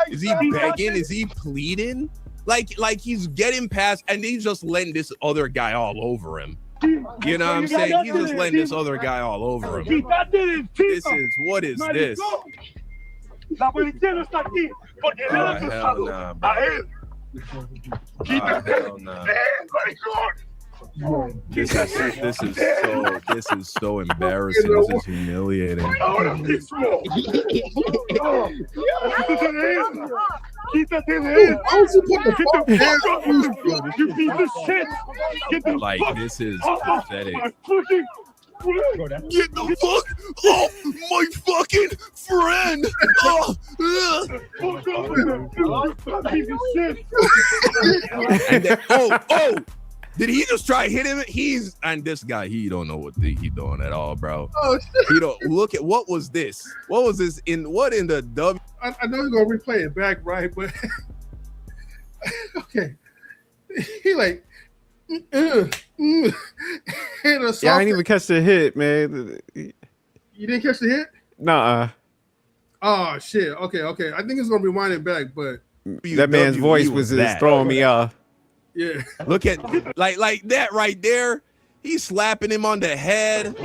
Is he begging? Is he pleading? Like he's getting past, and he's just letting this other guy all over him. You know what I'm saying? He's just letting this other guy all over him. What is this? La policía no está aquí porque le Oh, han hell acusado nah, bro. a él. Quítate. Hell nah. This is so embarrassing. This is humiliating. Ahora mismo. Quítate de él. You piece of shit. Get the Like, fuck this is off of pathetic. my fucking Get the fuck off my fucking friend! Oh, piece of shit. and then, oh! Did he just try hit him? And this guy, he don't know what he doing at all, bro. Oh, He don't look at what was this? What was this in the W? I know you're gonna replay it back, right? But okay, he like. Yeah, I didn't even catch the hit, man. You didn't catch the hit? Nuh-uh. Oh shit. Okay. I think it's gonna rewind it back, but That man's voice was just throwing me off. yeah. Look at like that right there. He's slapping him on the head.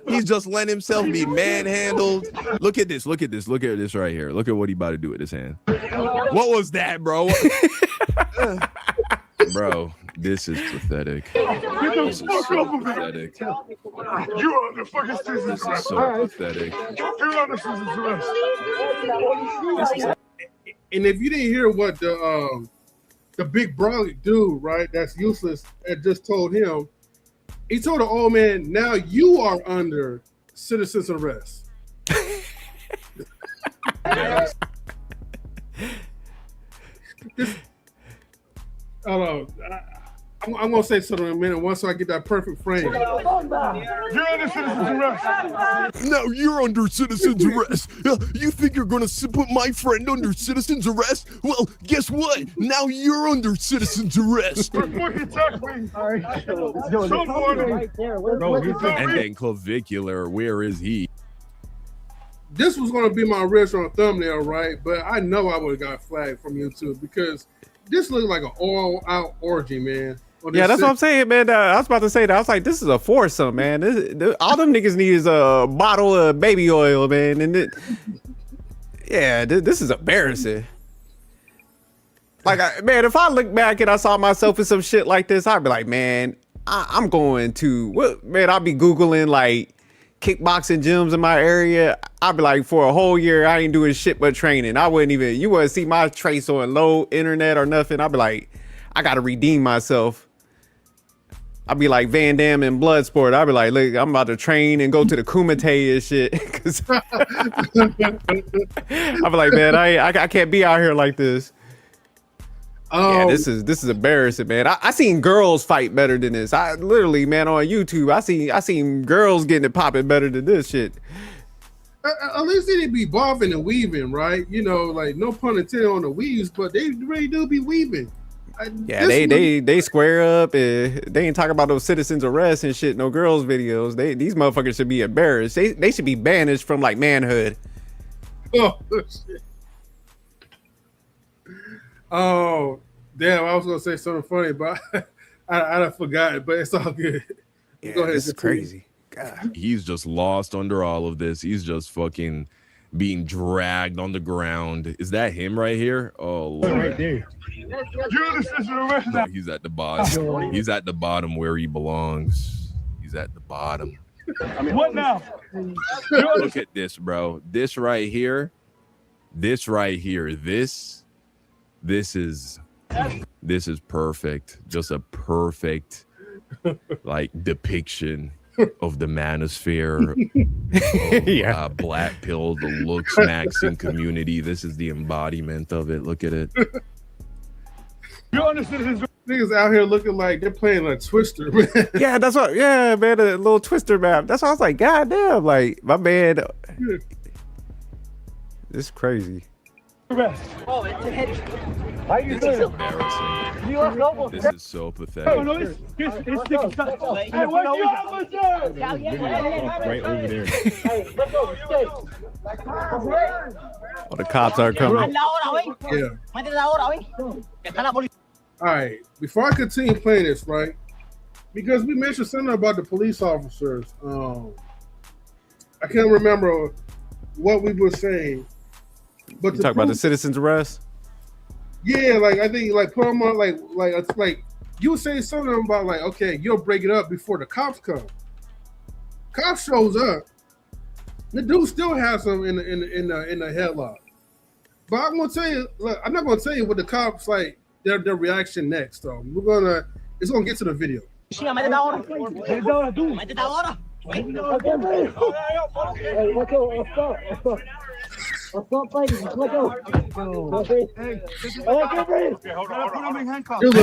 He's just letting himself be manhandled. Look at this. Look at this right here. Look at what he about to do with his hand. What was that, bro? Bro, this is pathetic. This is so pathetic. You're on the fucking citizen's This is arrest. so pathetic. You're on the citizen's arrest. And if you didn't hear what the big brolic dude, right, that's useless, had just told him, he told the old man, now you are under citizen's arrest. I don't know. I'm gonna say something in a minute once I get that perfect frame. You're on the citizen's arrest. Now you're under citizen's arrest. You think you're gonna put my friend under citizen's arrest? Well, guess what? Now you're under citizen's arrest. Fucking touch me. And then Clavicular, where is he? This was gonna be my original thumbnail, right? But I know I would have got flagged from YouTube because this looked like an all-out orgy, man. Yeah, that's what I'm saying, man. I was about to say that. I was like, this is a foursome, man. All them niggas need is a bottle of baby oil, man. And this is embarrassing. Like, man, if I look back and I saw myself in some shit like this, I'd be like, man, I'm going to, man, I'll be Googling like kickboxing gyms in my area. I'd be like, for a whole year, I ain't doing shit but training. You wouldn't see my trace on low internet or nothing. I'd be like, I got to redeem myself. I'd be like Van Damme in Bloodsport. I'd be like, look, I'm about to train and go to the Kumite and shit. I'd be like, man, I can't be out here like this. Yeah, this is embarrassing, man. I seen girls fight better than this. I literally, man, on YouTube, I seen girls getting it popping better than this shit. At least they didn't be bobbing and weaving, right? You know, like no pun intended on the weaves, but they really do be weaving. Yeah, they square up and they ain't talking about those citizens arrests and shit. No girls videos. These motherfuckers should be embarrassed. They should be banished from like manhood. Oh shit. Oh damn! I was gonna say something funny, but I forgot. But it's all good. Yeah, go ahead. This is crazy. God. He's just lost under all of this. He's just fucking being dragged on the ground. Is that him right here? Oh Lord. Right there. No, he's at the bottom. He's at the bottom where he belongs. He's at the bottom. What now? Look at this, bro. This right here. This right here. This is perfect. Just a perfect like depiction of the manosphere of, black pill, the looks maxing community. This is the embodiment of it. Look at it. Niggas out here looking like they're playing a Twister, man. Yeah, that's what. Yeah, man, a little Twister map. That's why I was like, God damn, like my man. This is crazy. Oh, it's a head. This is embarrassing. This is so pathetic. No, it's sticky stuff. Hey, where's the officer? Right over there. Oh, the cops are coming. Yeah. All right. Before I continue playing this, right? Because we mentioned something about the police officers. I can't remember what we were saying. But You talk about the citizens arrest? Yeah, like I think like put them on like you were saying something about like, okay, you'll break it up before the cops come. Cop shows up. The dude still has him in the headlock. But I'm gonna tell you, look, I'm not gonna tell you what the cops like their reaction next though. It's gonna get to the video. It was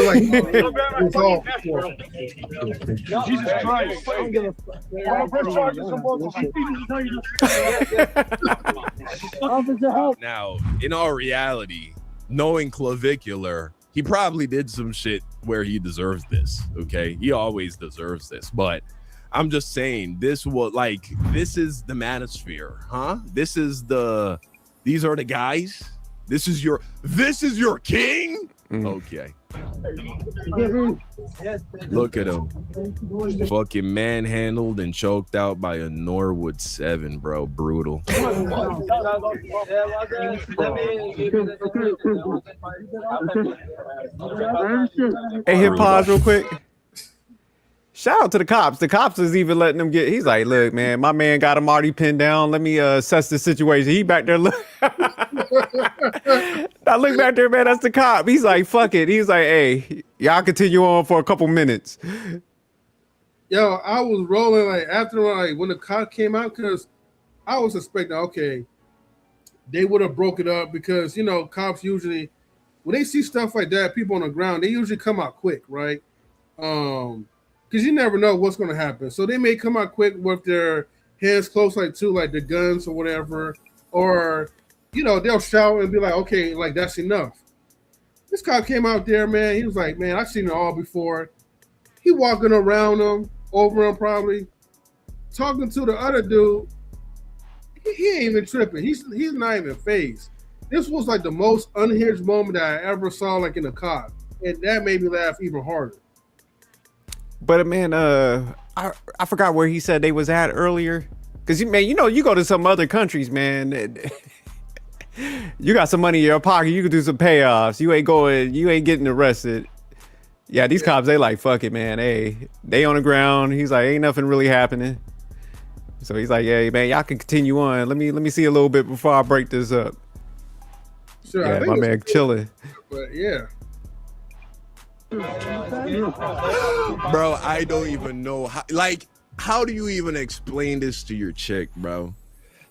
like it's all Jesus Christ. Now, in all reality, knowing Clavicular, he probably did some shit where he deserves this. Okay, he always deserves this, but I'm just saying this is the manosphere, huh? These are the guys. This is your king. Okay. Look at him. Fucking manhandled and choked out by a Norwood 7, bro. Brutal. Hey, hit pause real quick. Shout out to the cops. The cops is even letting them get. He's like, look, man, my man got him already pinned down. Let me assess the situation. He back there. Look. I look back there, man. That's the cop. He's like, fuck it. He's like, hey, y'all continue on for a couple minutes. Yo, I was rolling like after like when the cop came out because I was expecting okay, they would have broke it up because you know cops usually when they see stuff like that, people on the ground, they usually come out quick, right? Because you never know what's going to happen. So they may come out quick with their hands close, like to like the guns or whatever, or you know they'll shout and be like, okay, like that's enough. This cop came out there, man. He was like, man, I've seen it all before. He walking around them, over him probably, talking to the other dude. He ain't even tripping. He's not even phased. This was like the most unhinged moment that I ever saw, like in a cop, and that made me laugh even harder. But man, I forgot where he said they was at earlier. Cause man, you know, you go to some other countries, man. You got some money in your pocket. You can do some payoffs. You ain't getting arrested. Yeah, these cops, they like, fuck it, man. Hey, they on the ground. He's like, ain't nothing really happening. So he's like, yeah, man, y'all can continue on. Let me see a little bit before I break this up. Sure, yeah, my man chilling. But yeah. Bro, I don't even know how do you even explain this to your chick, bro?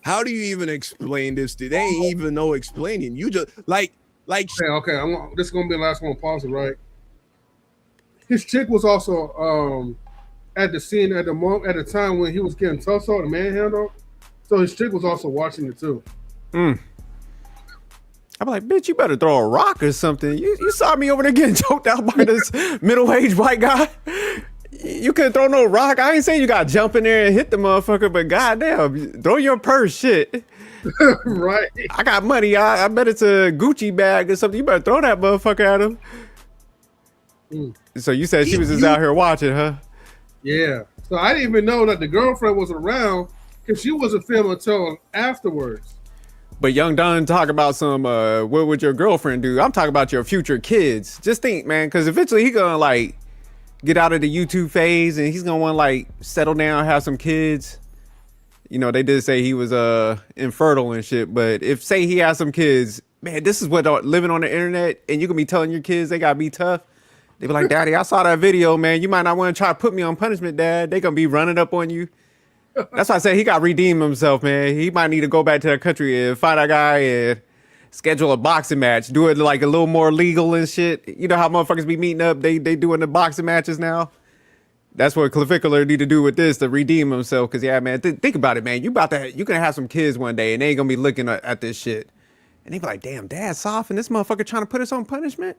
How do you even explain this to? They ain't even no explaining. You just like. Okay. This is gonna be the last one. Pause it, right? His chick was also at the scene at the time when he was getting tussled, the manhandle. So his chick was also watching it too. I'm like, bitch, you better throw a rock or something. You saw me over there getting choked out by this middle-aged white guy. You couldn't throw no rock. I ain't saying you gotta jump in there and hit the motherfucker, but goddamn, throw your purse, shit. Right. I got money. I bet it's a Gucci bag or something. You better throw that motherfucker at him. So you said she was just out here watching, huh? Yeah. So I didn't even know that the girlfriend was around because she wasn't filming until afterwards. But Young Don talk about some, what would your girlfriend do? I'm talking about your future kids. Just think, man, because eventually he gonna like get out of the YouTube phase and he's gonna want to like settle down, have some kids. You know, they did say he was infertile and shit, but if say he has some kids, man, this is what living on the internet and you can be telling your kids they gotta be tough. They be like, Daddy, I saw that video, man. You might not want to try to put me on punishment, Dad. They gonna be running up on you. That's why I said he got to redeem himself, man. He might need to go back to the country and find a guy and schedule a boxing match. Do it like a little more legal and shit. You know how motherfuckers be meeting up? They doing the boxing matches now. That's what Clavicular need to do with this to redeem himself. Cause yeah, man, think about it, man. You gonna have some kids one day and they ain't gonna be looking at this shit. And they be like, damn, Dad's soft and this motherfucker trying to put us on punishment.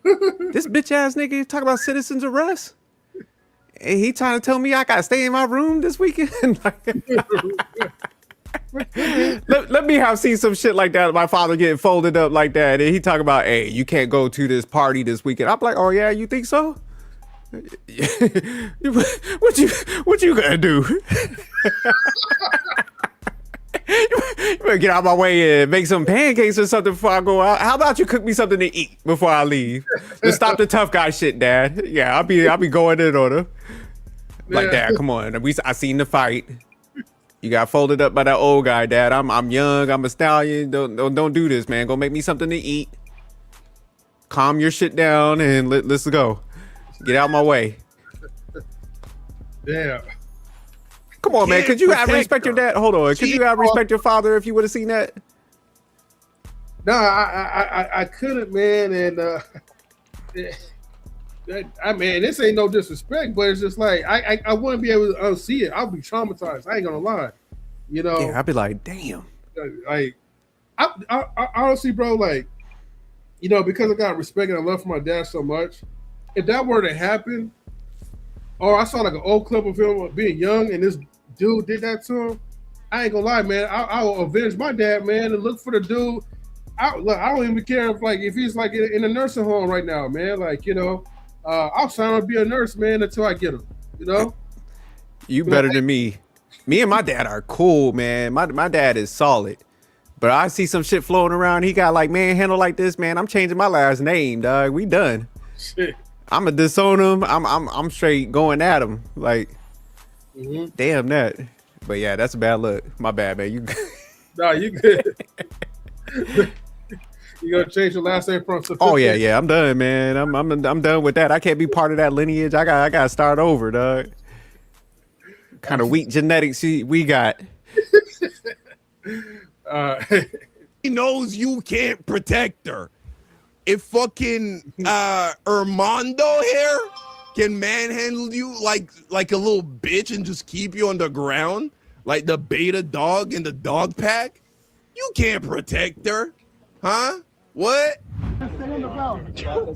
This bitch ass nigga talk about citizens arrest. And he trying to tell me I gotta stay in my room this weekend. let me have seen some shit like that. My father getting folded up like that. And he talk about, hey, you can't go to this party this weekend. I'm like, oh yeah, you think so? what you gonna do? You better get out of my way and make some pancakes or something before I go out. How about you cook me something to eat before I leave? To stop the tough guy shit, Dad. Yeah, I'll be going in on him. Like, Dad, come on. I seen the fight. You got folded up by that old guy, Dad. I'm young. I'm a stallion. Don't do this, man. Go make me something to eat. Calm your shit down and let's go. Get out my way. Damn. Come on, man. Could you have respect your dad? Hold on. Could you have respect your father if you would have seen that? No, I couldn't, man. And I mean, this ain't no disrespect, but it's just like I wouldn't be able to unsee it. I'll be traumatized. I ain't gonna lie. You know? Yeah, I'd be like, damn. Like, I honestly, bro, like, you know, because I got respect and I love for my dad so much, if that were to happen, or I saw like an old clip of him being young and this dude did that to him, I ain't gonna lie, man. I will avenge my dad, man, and look for the dude. I don't even care if he's like in a nursing home right now, man. Like, you know, I'll sign up to be a nurse, man, until I get him. You know, you better than me. Me and my dad are cool, man. My dad is solid, but I see some shit floating around. He got like manhandled like this, man. I'm changing my last name, dog. We done. Shit. I'ma disown him. I'm straight going at him. Like, damn that. But yeah, that's a bad look. My bad, man. You. Nah, you good. You gonna change your last name from? Oh yeah. I'm done, man. I'm done with that. I can't be part of that lineage. I gotta start over, dog. Kind of weak genetics we got. He knows you can't protect her. If fucking Armando here can manhandle you like a little bitch and just keep you on the ground like the beta dog in the dog pack, you can't protect her, huh? What? Stay on the ground. Stay on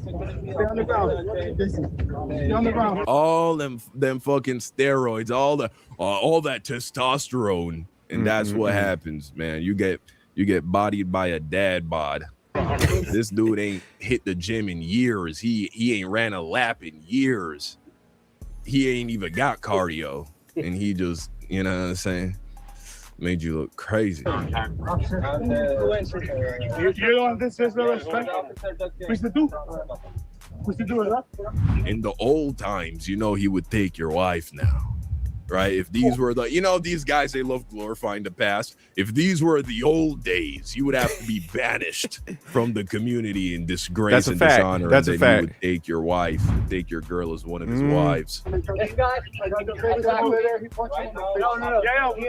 the ground. Stay on the ground. All them fucking steroids, all that testosterone, and that's what happens, man. You get bodied by a dad bod. This dude ain't hit the gym in years. He ain't ran a lap in years. He ain't even got cardio, and he just, you know what I'm saying, made you look crazy. You don't understand the respect. In the old times, you know, he would take your wife now, right? If these were these guys, they love glorifying the past. If these were the old days, you would have to be banished from the community in disgrace and dishonor. That's a fact. He would take your wife, take your girl as one of his wives. Yeah,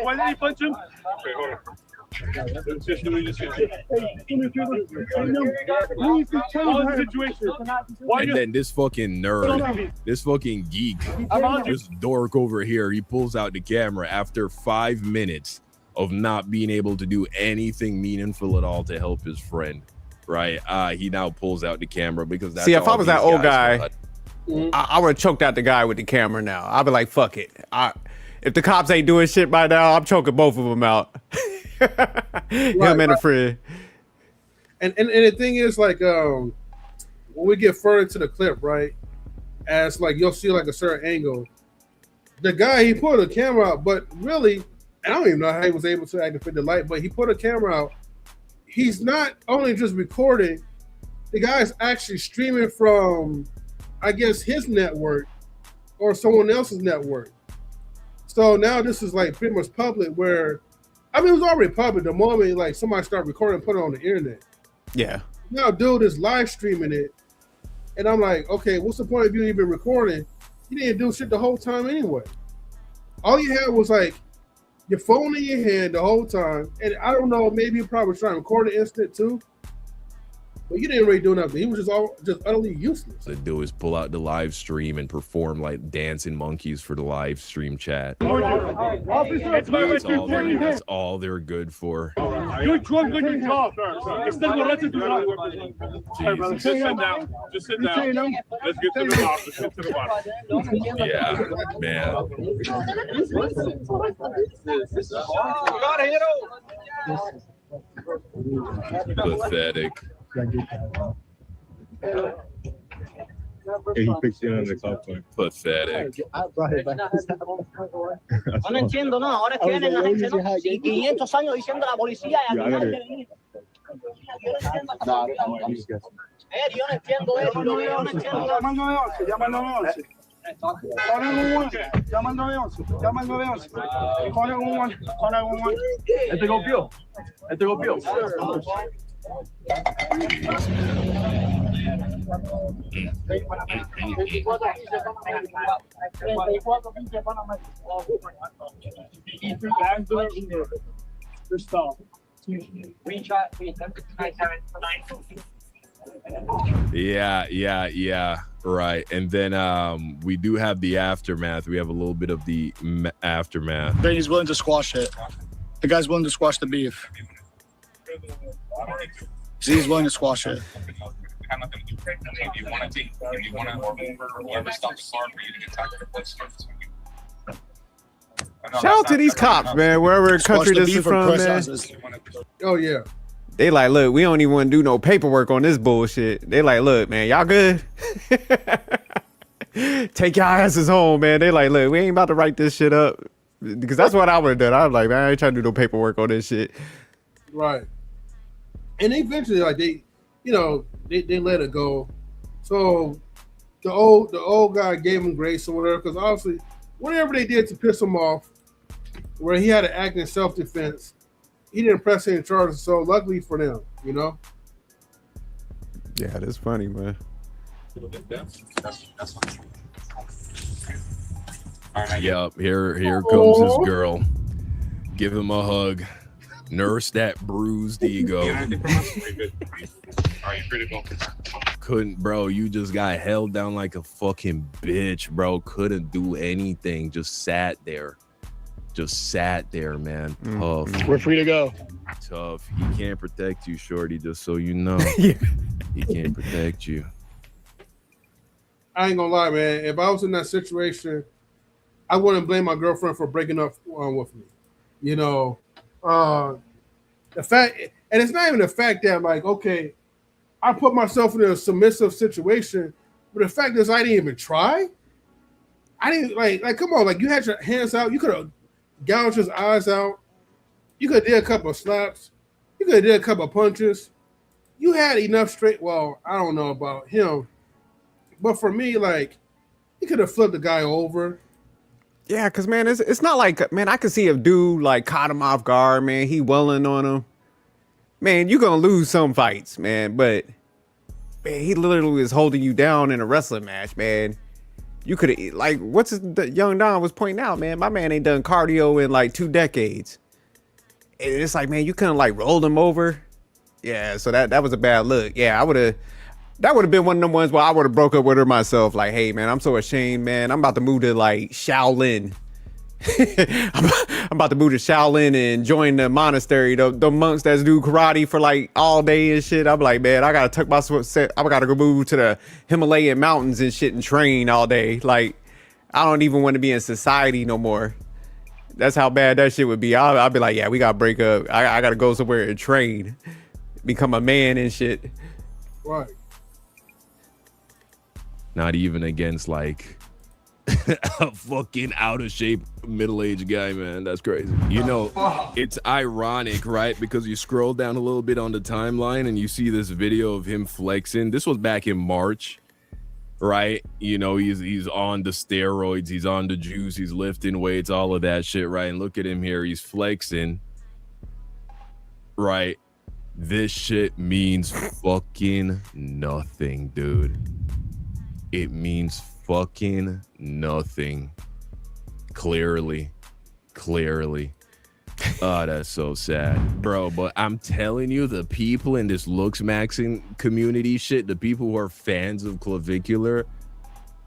why did he punch him? And then this fucking nerd, this fucking geek, this dork over here, he pulls out the camera after 5 minutes of not being able to do anything meaningful at all to help his friend, right? He now pulls out the camera because that's if I was that old guy, I would have choked out the guy with the camera now. I'd be like, fuck it. If the cops ain't doing shit by now, I'm choking both of them out. Him and a friend. And the thing is, like, when we get further into the clip, right, as like you'll see like a certain angle, the guy, he put a camera out, but really, I don't even know how he was able to activate the light, but he put a camera out. He's not only just recording, the guy's actually streaming from, I guess, his network or someone else's network. So now this is like pretty much public, where, I mean, it was already public the moment like somebody started recording and put it on the internet. Yeah. Now dude is live streaming it. And I'm like, okay, what's the point of you even recording? You didn't do shit the whole time anyway. All you had was like your phone in your hand the whole time. And I don't know, maybe you probably trying to record the incident too. But you didn't really do nothing. He was just utterly useless. To do is pull out the live stream and perform like dancing monkeys for the live stream chat. That's all they're good for. You're drunk when you talk. Estás borracho tu trabajo. Just sit down. Just sit down. Let's get to the bar. Let's get to the bar. Yeah, man. Pathetic. He picked you on the top point. Pathetic. No entiendo, no. Ahora es que vienen la gente, ¿no? Y 500 años diciendo la policía y aquí nadie viene. Yo no entiendo eso. Yo no entiendo. Llama al 911. Llama al 911. Ponen un 1. Llama al 911. Llama al 911. Ponen un 1. Ponen un 1. Este golpeó. Este golpeó. Yeah. Right. And then we do have the aftermath. We have a little bit of the aftermath. He's willing to squash it. The guy's willing to squash the beef. He's willing to squash it. Shout out to these cops, man, wherever country this is from, man. Oh yeah. They like, look, we don't even want to do no paperwork on this bullshit. They like, look, man, y'all good? Take y'all asses home, man. They like, look, we ain't about to write this shit up. Because that's what I would have done. I was like, man, I ain't trying to do no paperwork on this shit. Right. And eventually, like they let it go. So the old guy gave him grace or whatever, because obviously whatever they did to piss him off, where he had to act in self-defense, he didn't press any charges. So luckily for them, you know. Yeah, that's funny, man. Yup, here comes his girl. Give him a hug. Nurse that bruised ego. Couldn't, bro. You just got held down like a fucking bitch, bro. Couldn't do anything. Just sat there. Man. Tough. We're free to go. Tough. He can't protect you, shorty, just so you know. Yeah. He can't protect you. I ain't gonna lie, man. If I was in that situation, I wouldn't blame my girlfriend for breaking up with me. You know, the fact, and it's not even the fact that, like, okay, I put myself in a submissive situation, but the fact is I didn't even try. I didn't like come on, like, you had your hands out, you could have gouged his eyes out, you could have did a couple of slaps, you could have did a couple of punches. You had enough straight. Well, I don't know about him, but for me, like, he could have flipped the guy over. Yeah, because, man, it's not like, man, I could see if dude, like, caught him off guard, man. He welling on him. Man, you're going to lose some fights, man. But, man, he literally is holding you down in a wrestling match, man. You could have, like, Young Don was pointing out, man. My man ain't done cardio in, like, 2 decades. And it's like, man, you couldn't, like, roll him over. Yeah, so that was a bad look. Yeah, that would have been one of them ones where I would have broke up with her myself. Like, hey, man, I'm so ashamed, man. I'm about to move to, like, Shaolin. I'm about to move to Shaolin and join the monastery. The monks that do karate for, like, all day and shit. I'm like, man, I got to tuck my set. I got to go move to the Himalayan mountains and shit and train all day. Like, I don't even want to be in society no more. That's how bad that shit would be. I'll be like, yeah, we got to break up. I got to go somewhere and train. Become a man and shit. Right. Not even against, like, a fucking out of shape middle-aged guy, man. That's crazy. You know, it's ironic, right? Because you scroll down a little bit on the timeline and you see this video of him flexing. This was back in March, right? You know, he's on the steroids, he's on the juice, he's lifting weights, all of that shit, right? And look at him here, he's flexing, right? This shit means fucking nothing, dude. It means fucking nothing. Clearly. Oh, that's so sad, bro. But I'm telling you, the people in this looks maxing community shit, the people who are fans of Clavicular,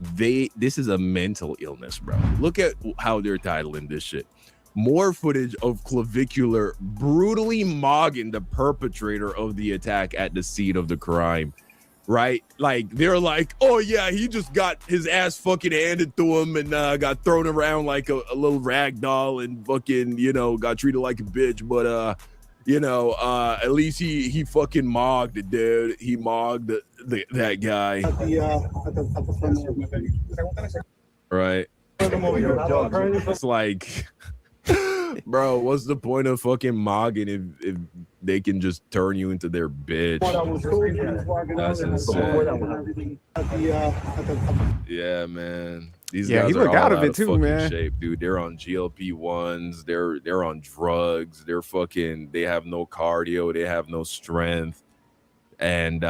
this is a mental illness, bro. Look at how they're titling this shit. More footage of Clavicular brutally mogging the perpetrator of the attack at the scene of the crime. Right? Like, they're like, oh yeah, he just got his ass fucking handed to him and got thrown around like a little rag doll and fucking, you know, got treated like a bitch. But you know, at least he fucking mogged the dude. He mogged that guy. Right. It's like, bro, what's the point of fucking mogging if they can just turn you into their bitch? That's insane. Yeah, man. These guys he are looked all out of it too, fucking man. shape, dude. They're on GLP-1s. They're on drugs. They have no cardio. They have no strength, and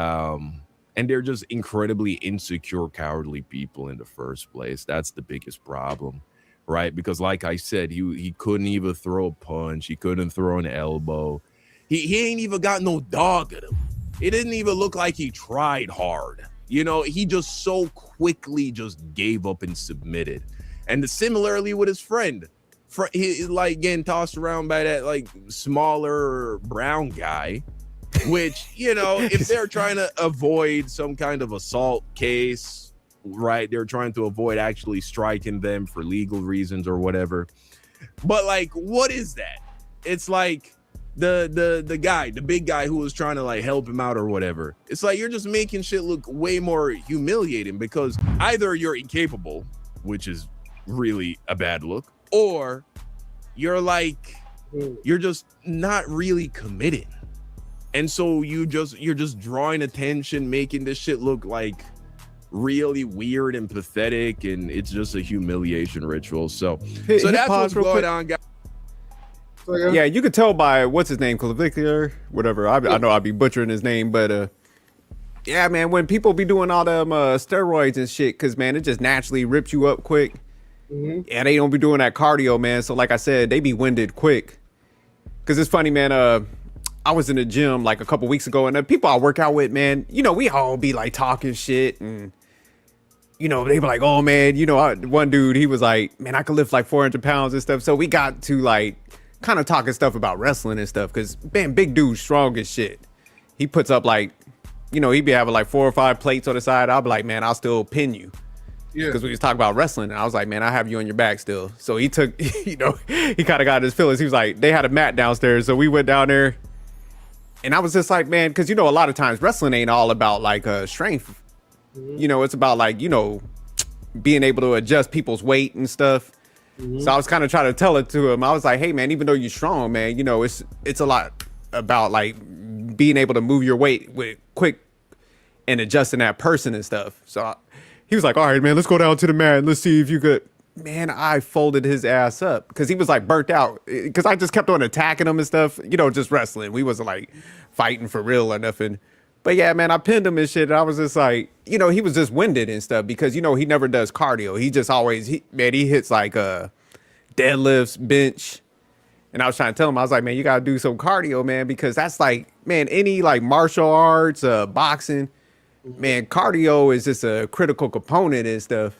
they're just incredibly insecure, cowardly people in the first place. That's the biggest problem. Right, because like I said, he couldn't even throw a punch. He couldn't throw an elbow. He ain't even got no dog in him. It didn't even look like he tried hard. You know, he just so quickly just gave up and submitted. And similarly with his friend, he like getting tossed around by that like smaller brown guy, which, you know, if they're trying to avoid some kind of assault case, right, they're trying to avoid actually striking them for legal reasons or whatever. But like, what is that? It's like the guy, the big guy who was trying to like help him out or whatever. It's like you're just making shit look way more humiliating because either you're incapable, which is really a bad look, or you're like you're just not really committed. And so you're just drawing attention, making this shit look like really weird and pathetic, and it's just a humiliation ritual. So that's what's going on, guys. Yeah, you could tell by what's his name, Clavicular, whatever. I know I'd be butchering his name, but yeah, man, when people be doing all them steroids and shit, because man, it just naturally rips you up quick. Yeah, they don't be doing that cardio, man. So like I said, they be winded quick. Because it's funny, man. I was in the gym like a couple weeks ago, and the people I work out with, man, you know, we all be like talking shit, and you know, they be like, oh man, you know, one dude, he was like, man, I could lift like 400 pounds and stuff. So we got to like kind of talking stuff about wrestling and stuff, because man, big dude, strong as shit. He puts up like, you know, he be having like 4 or 5 plates on the side. I'll be like, man, I'll still pin you. Yeah. Because we was talking about wrestling, and I was like, man, I have you on your back still. So he took, you know, he kind of got his feelings. He was like, they had a mat downstairs, so we went down there. And I was just like, man, because, you know, a lot of times wrestling ain't all about like strength. You know, it's about like, you know, being able to adjust people's weight and stuff. So I was kind of trying to tell it to him. I was like, hey, man, even though you're strong, man, you know, it's a lot about like being able to move your weight with quick and adjusting that person and stuff. So he was like, all right, man, let's go down to the mat and let's see if you could. Man, I folded his ass up because he was like burnt out, because I just kept on attacking him and stuff, you know, just wrestling. We wasn't like fighting for real or nothing. But yeah, man, I pinned him and shit. And I was just like, you know, he was just winded and stuff because, you know, he never does cardio. He just always, he hits like deadlifts, bench. And I was trying to tell him, I was like, man, you got to do some cardio, man, because that's like, man, any like martial arts, boxing, man, cardio is just a critical component and stuff.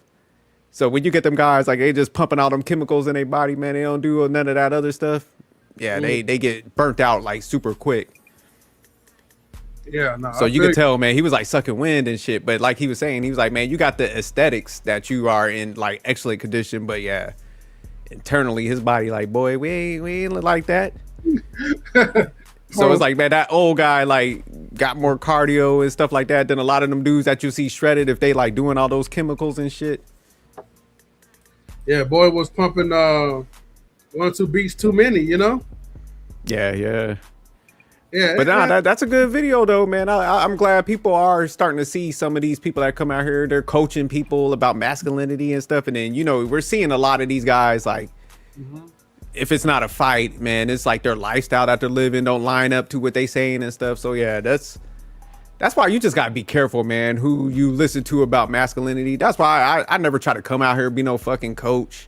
So when you get them guys, like they just pumping all them chemicals in their body, man, they don't do none of that other stuff. Yeah, they get burnt out like super quick. Yeah, no. So you could tell, man, he was like sucking wind and shit. But like he was saying, he was like, man, you got the aesthetics that you are in like excellent condition. But yeah, internally, his body like, boy, we ain't look like that. So it's like, man, that old guy like got more cardio and stuff like that than a lot of them dudes that you see shredded if they like doing all those chemicals and shit. Yeah, boy was pumping 1 or 2 beats too many, you know? Yeah. Yeah, but that's a good video though, man. I'm glad people are starting to see some of these people that come out here. They're coaching people about masculinity and stuff. And then, you know, we're seeing a lot of these guys like, if it's not a fight, man, it's like their lifestyle that they're living don't line up to what they saying and stuff. So yeah, that's why you just gotta be careful, man, who you listen to about masculinity. That's why I never try to come out here and be no fucking coach.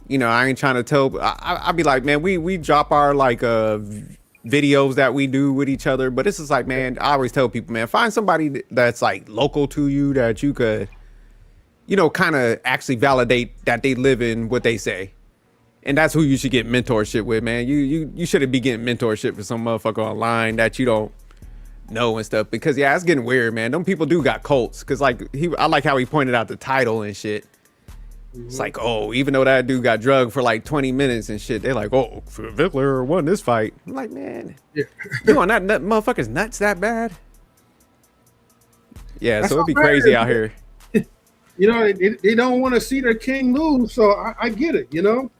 you know, I ain't trying to tell. I'd be like, man, we drop our like videos that we do with each other, but it's just like, man, I always tell people, man, find somebody that's like local to you that you could, you know, kind of actually validate that they live in what they say. And that's who you should get mentorship with, man. You shouldn't be getting mentorship with some motherfucker online that you don't know and stuff. Because yeah, it's getting weird, man. Them people do got cults. Cause like I like how he pointed out the title and shit. It's like, oh, even though that dude got drugged for like 20 minutes and shit, they're like, oh, Clavicular won this fight. I'm like, man, you on that motherfucker's nuts that bad? Yeah, That's so it'd be not crazy bad. out here. You know, they don't want to see their king lose, so I get it, you know.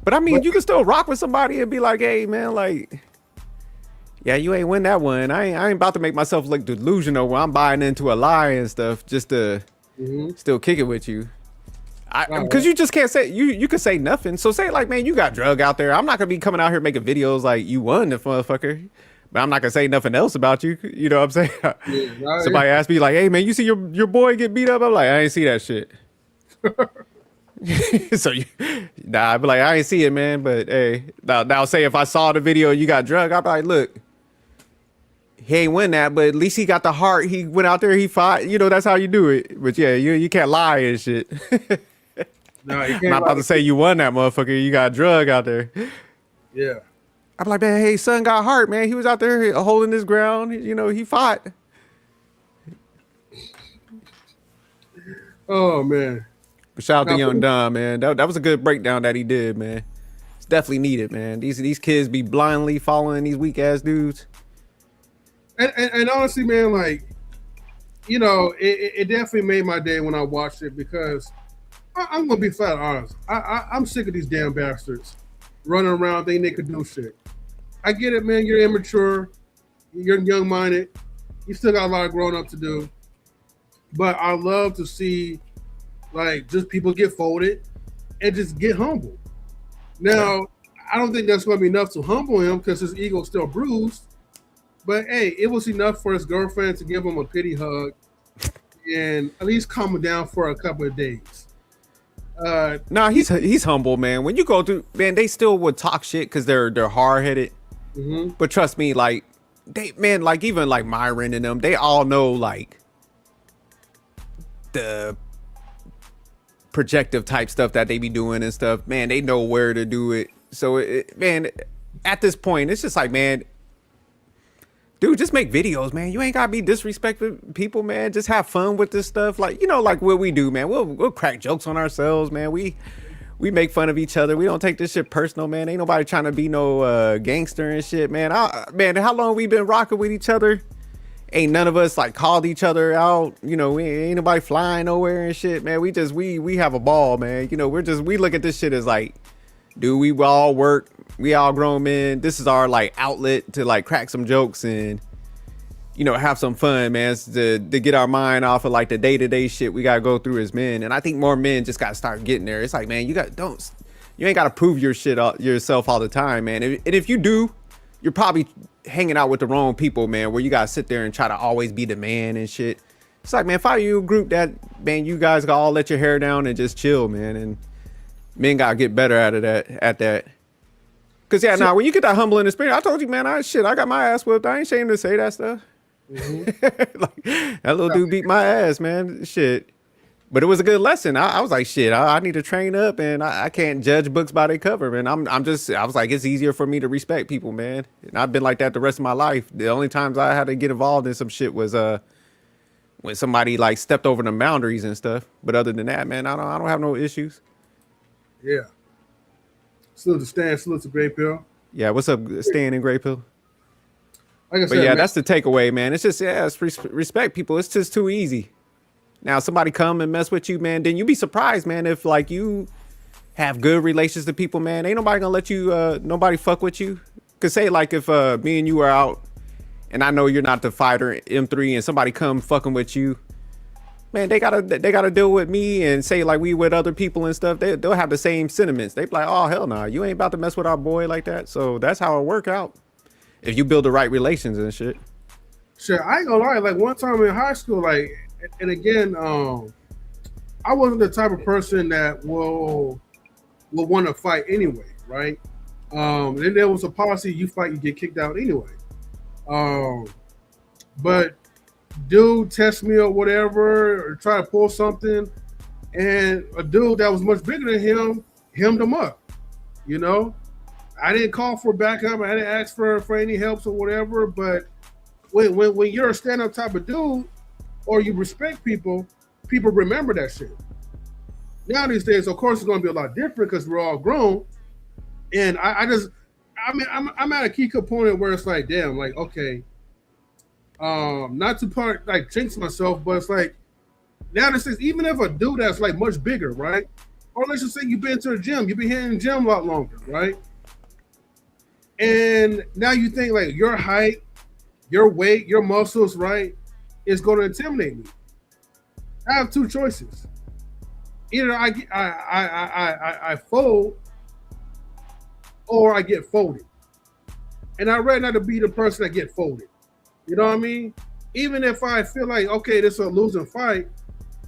But I mean, you can still rock with somebody and be like, hey, man, like, yeah, you ain't win that one. I ain't about to make myself look delusional where I'm buying into a lie and stuff just to still kick it with you. Because you just can't say, you could say nothing. So say like, man, you got drug out there. I'm not going to be coming out here making videos like you won the motherfucker. But I'm not going to say nothing else about you. You know what I'm saying? Somebody asked me like, hey, man, you see your boy get beat up? I'm like, I ain't see that shit. So I'd be like, I ain't see it, man. But hey, now say if I saw the video and you got drug, I'd be like, look, he ain't win that, but at least he got the heart. He went out there, he fought. You know, that's how you do it. But yeah, you can't lie and shit. No, you can't. I'm not about to say you won that motherfucker. You got drug out there. Yeah. I'm like, man, hey, son got heart, man. He was out there holding his ground. You know, he fought. Oh man. But shout out to Young Don, man. That was a good breakdown that he did, man. It's definitely needed, man. These kids be blindly following these weak ass dudes. And honestly, man, like, you know, it definitely made my day when I watched it because I'm gonna be flat honest. I'm sick of these damn bastards running around thinking they could do shit. I get it, man. You're immature. You're young-minded. You still got a lot of growing up to do. But I love to see, like, just people get folded and just get humble. Now, I don't think that's going to be enough to humble him because his ego's still bruised. But, hey, it was enough for his girlfriend to give him a pity hug and at least calm him down for a couple of days. Nah, he's humble, man. When you go through, man, they still would talk shit because they're hard-headed. But trust me, like, like, even, like, Myron and them, they all know, like, the projective type stuff that they be doing and stuff. Man, they know where to do it. So, man, at this point, it's just like, man, dude, just make videos, man. You ain't gotta be disrespectful people, man. Just have fun with this stuff. Like, you know, like what we do, man. We'll crack jokes on ourselves, man. We make fun of each other. We don't take this shit personal, man. Ain't nobody trying to be no gangster and shit, man. Man, how long we been rocking with each other? Ain't none of us like called each other out. You know, we ain't nobody flying nowhere and shit, man. We have a ball, man. You know, we look at this shit as like, dude, we all work. We all grown men. This is our like outlet to like crack some jokes and, you know, have some fun, man. To get our mind off of like the day-to-day shit we gotta go through as men. And I think more men just gotta start getting there. It's like, man, you ain't gotta prove your shit yourself all the time, man. And if you do, you're probably hanging out with the wrong people, man, where you gotta sit there and try to always be the man and shit. It's like, man, find you a group that, man, you guys gotta all let your hair down and just chill, man. And men gotta get better at that. Cause yeah, now when you get that humbling experience, I told you, man, I got my ass whipped. I ain't ashamed to say that stuff. Like, that little dude beat my ass, man. Shit. But it was a good lesson. I was like, shit, I need to train up, and I can't judge books by their cover, man. I was like, it's easier for me to respect people, man. And I've been like that the rest of my life. The only times I had to get involved in some shit was when somebody like stepped over the boundaries and stuff. But other than that, man, I don't have no issues. Yeah. Salute to Stan, salute to Great Pill. Yeah, what's up, Stan and Great Pill? Like I said, but yeah, man, that's the takeaway, man. It's just, it's respect people. It's just too easy. Now, somebody come and mess with you, man, then you be surprised, man, if like you have good relations to people, man. Ain't nobody gonna let you, nobody fuck with you. Cause say like if me and you are out and I know you're not the fighter M3 and somebody come fucking with you, man, they gotta deal with me and say like we with other people and stuff. They'll have the same sentiments. They be like, oh hell nah, you ain't about to mess with our boy like that. So that's how it work out. If you build the right relations and shit. Shit, I ain't gonna lie. Like one time in high school, like, and again, I wasn't the type of person that will will want to fight anyway, right? Then there was a policy: you fight, you get kicked out anyway. But dude test me or whatever, or try to pull something, and a dude that was much bigger than him hemmed him up. You know, I didn't call for backup. I didn't ask for any help or whatever. But when you're a stand-up type of dude, or you respect people, people remember that shit. Now these days, of course, it's going to be a lot different because we're all grown. And I'm at a key component where it's like, damn, like, okay, not to like jinx myself, but it's like, now this is, even if a dude that's like much bigger, right? Or let's just say you've been to the gym, you've been hitting the gym a lot longer, right? And now you think like your height, your weight, your muscles, right, is going to intimidate me. I have two choices. Either I fold, or I get folded. And I'd rather not to be the person that get folded. You know what I mean? Even if I feel like, okay, this is a losing fight,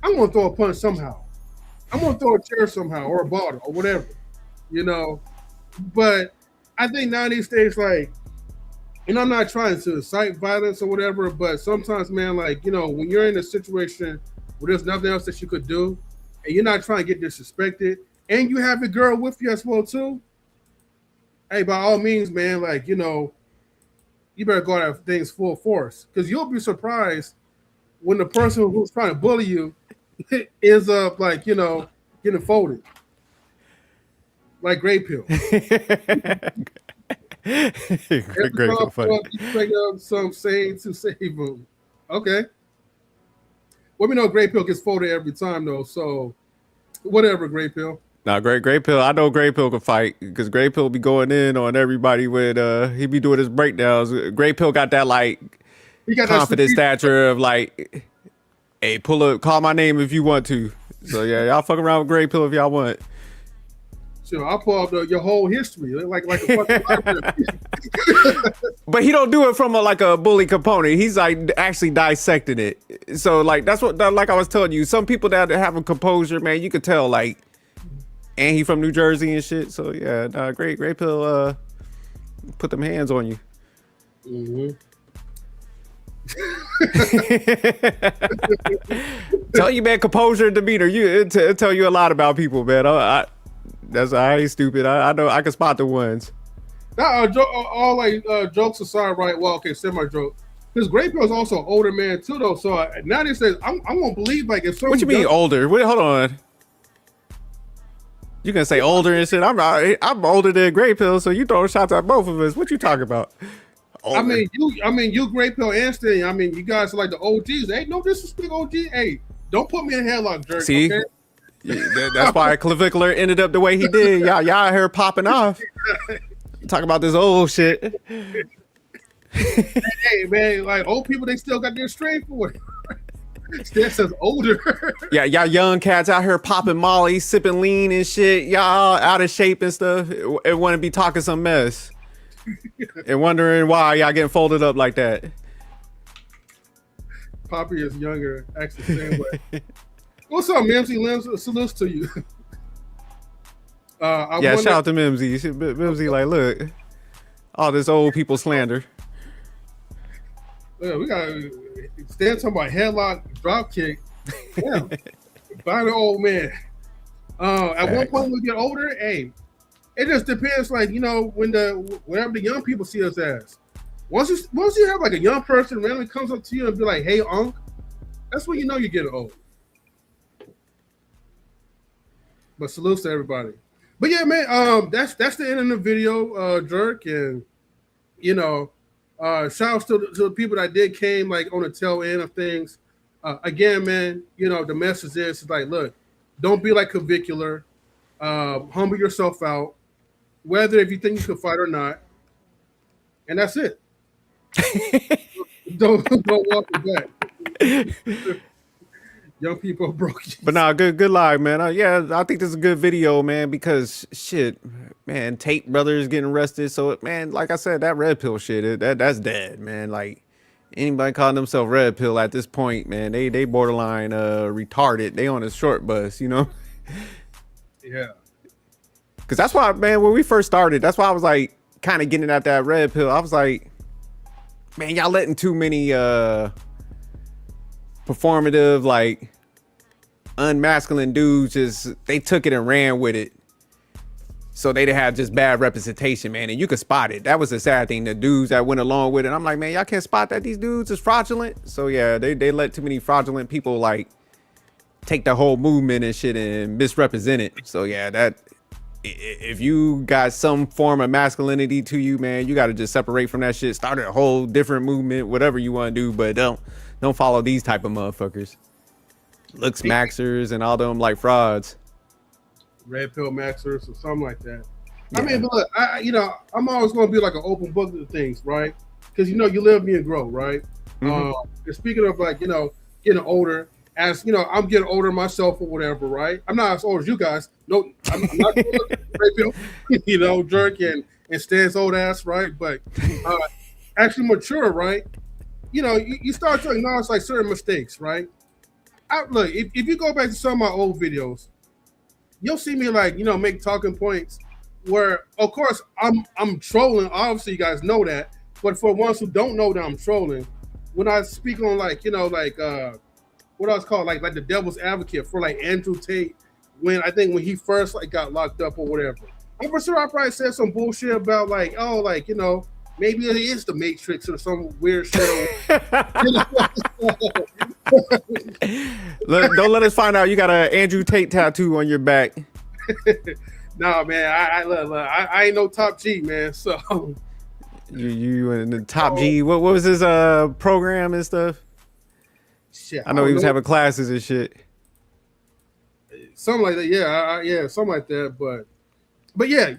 I'm going to throw a punch somehow. I'm going to throw a chair somehow, or a bottle, or whatever, you know? But I think now these days, like, and I'm not trying to incite violence or whatever, but sometimes, man, like, you know, when you're in a situation where there's nothing else that you could do, and you're not trying to get disrespected, and you have a girl with you as well, too, hey, by all means, man, like, you know, you better go at things full force, because you'll be surprised when the person who's trying to bully you ends up, like, you know, getting folded. Like Great Pill. Great Pill funny. You bring up some saying to save him. Okay. Well, we know Great Pill gets folded every time, though, so whatever, Great Pill. Nah, Great Pill. I know Great Pill can fight because Great Pill be going in on everybody with he be doing his breakdowns. Great Pill got that like confident stature of like, hey, call my name if you want to. So yeah, y'all fuck around with Great Pill if y'all want. Sure, I'll pull up your whole history like a fucking library. But he don't do it from a bully component. He's like actually dissecting it. So like that's what, like I was telling you, some people that have a composure, man, you could tell like. And he from New Jersey and shit. So yeah, Great Pill put them hands on you. Mm-hmm. Tell you, man, composure and demeanor. It tell you a lot about people, man. I ain't stupid. I know I can spot the ones. Now, all jokes aside, right? Well, okay, semi joke. Because Great Pill is also an older man too, though. So now they say I'm gonna believe like if someone. What you mean older? Wait, hold on. You can say older and shit. I'm older than Great Pill, so you throwing shots at both of us. What you talking about? Older. I mean, you Great Pill and Sting. I mean, you guys are like the OGs. Hey, no disrespect, OG. Hey, don't put me in a headlock, jerk. See, okay? Yeah, that's why Clavicular ended up the way he did. Y'all out here popping off. Talk about this old shit. Hey, man, like old people, they still got their strength for it. Stan says older. Yeah, y'all young cats out here popping Molly, sipping lean and shit. Y'all out of shape and stuff, and want to be talking some mess, and wondering why y'all getting folded up like that. Poppy is younger, acts the same way. What's up, Mimsy? Salutes to you. Shout out to Mimsy. Mimsy, like, look, all this old people slander. Yeah, we got Stan talking about headlock, drop kick. Yeah, by the old man. At one point when we get older, hey, it just depends. Like, you know, whenever the young people see us as. Once you have like a young person randomly comes up to you and be like, "Hey, Unc," that's when you know you're getting old. But salutes to everybody. But yeah, man, that's the end of the video, jerk, and you know. Shout out to the people that came like on the tail end of things. Again, man, you know, the message is like, look, don't be like Clavicular. Humble yourself out, whether if you think you can fight or not. And that's it. don't walk it back. Young people are broken. But nah, good live, man. I think this is a good video, man, because shit, man, Tate brothers getting arrested. So, man, like I said, that red pill shit, that's dead, man. Like anybody calling themselves red pill at this point, man, they borderline retarded. They on a short bus, you know? Yeah. Cause that's why, man, when we first started, that's why I was like kind of getting at that red pill. I was like, man, y'all letting too many performative, like unmasculine dudes they took it and ran with it. So they had just bad representation, man. And you could spot it. That was the sad thing. The dudes that went along with it. I'm like, man, y'all can't spot that these dudes is fraudulent. So yeah, they let too many fraudulent people like take the whole movement and shit and misrepresent it. So yeah, that if you got some form of masculinity to you, man, you got to just separate from that shit. Start a whole different movement, whatever you want to do, but don't follow these type of motherfuckers. Looks maxers and all them like frauds. Red pill maxers or something like that. Yeah. I mean, but look, I'm always going to be like an open book to things, right? Because you live, me and grow, right? And speaking of like, getting older, as I'm getting older myself or whatever, right? I'm not as old as you guys. No, I'm not red pill, jerk and Stan's old ass, right? But actually mature, right? You start to acknowledge like certain mistakes, right? Look, if you go back to some of my old videos, you'll see me like, make talking points where, of course, I'm trolling. Obviously, you guys know that. But for ones who don't know that I'm trolling, when I speak on like, what I was called, like the devil's advocate for like Andrew Tate, when he first like got locked up or whatever. I'm for sure I probably said some bullshit about like, oh, like, maybe it is the Matrix or some weird shit. Don't let us find out you got an Andrew Tate tattoo on your back. Nah, man, I ain't no top G, man. So you in the top G. What was his program and stuff? Shit, I know he was having classes and shit. Something like that, yeah, something like that. But yeah,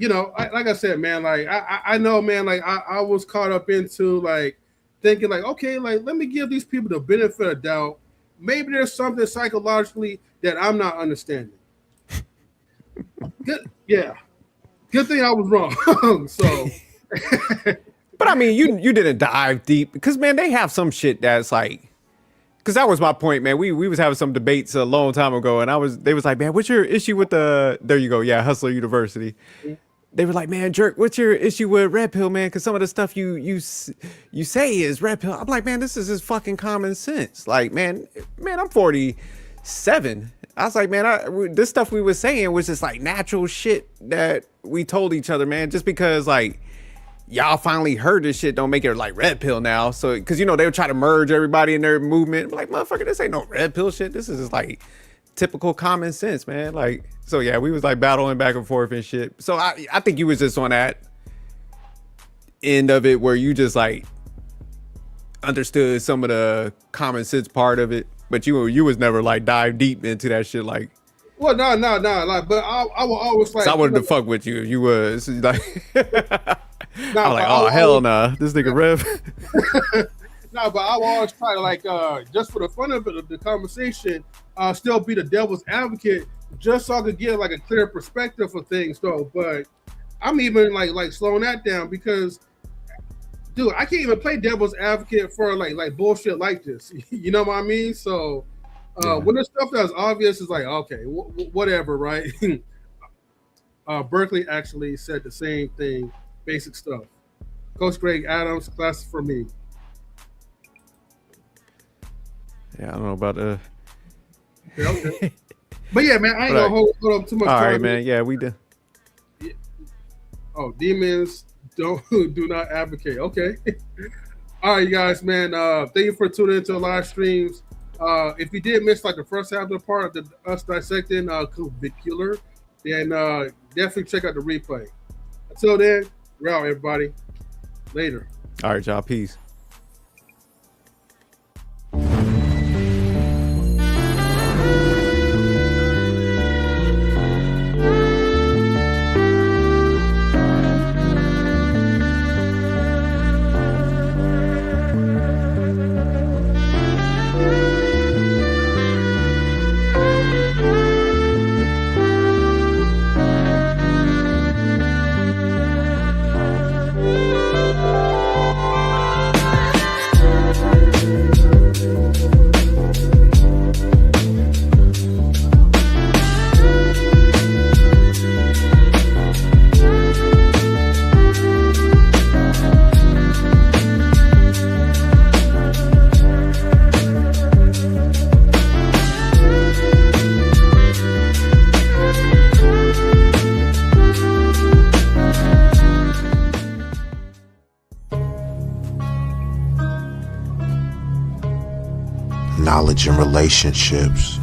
like I said, man, like I know, man, like I was caught up into like thinking like, okay, like let me give these people the benefit of doubt. Maybe there's something psychologically that I'm not understanding. Good thing I was wrong. So, but I mean, you didn't dive deep because, man, they have some shit that's like, because that was my point, man. We was having some debates a long time ago, and they was like, man, what's your issue with there you go, yeah, Hustler University. They were like, man, jerk, what's your issue with red pill, man? Because some of the stuff you say is red pill. I'm like, man, this is just fucking common sense. Like, man, I'm 47. I was like, man, this stuff we was saying was just like natural shit that we told each other, man. Just because like y'all finally heard this shit don't make it like red pill now. So, because they would try to merge everybody in their movement. I'm like, motherfucker, this ain't no red pill shit. This is just like typical common sense, man. Like, so yeah, we was like battling back and forth and shit. So I think you was just on that end of it where you just like understood some of the common sense part of it, but you was never like dive deep into that shit. Like, well, no, like, but I will always like. So I wanted to fuck with you if you was like. I'm like, oh hell nah, this nigga Rev. No, but I will always try to like, just for the fun of it, of the conversation, still be the devil's advocate, just so I could get like a clear perspective for things, though. But I'm even like slowing that down because, dude, I can't even play devil's advocate for like bullshit like this. You know what I mean? So when there's stuff that's obvious, it's like, okay, whatever, right? Berkeley actually said the same thing, basic stuff. Coach Greg Adams, class for me. Yeah, I don't know about Yeah, okay. But yeah, man, I ain't gonna hold up too much. All right, man. Yeah, we did. Yeah. Oh, demons do not advocate. Okay. All right, you guys, man. Thank you for tuning into the live streams. If you did miss like the first half of the part of us dissecting Clavicular, then definitely check out the replay. Until then, we're out, everybody. Later. All right, y'all. Peace. knowledge and relationships,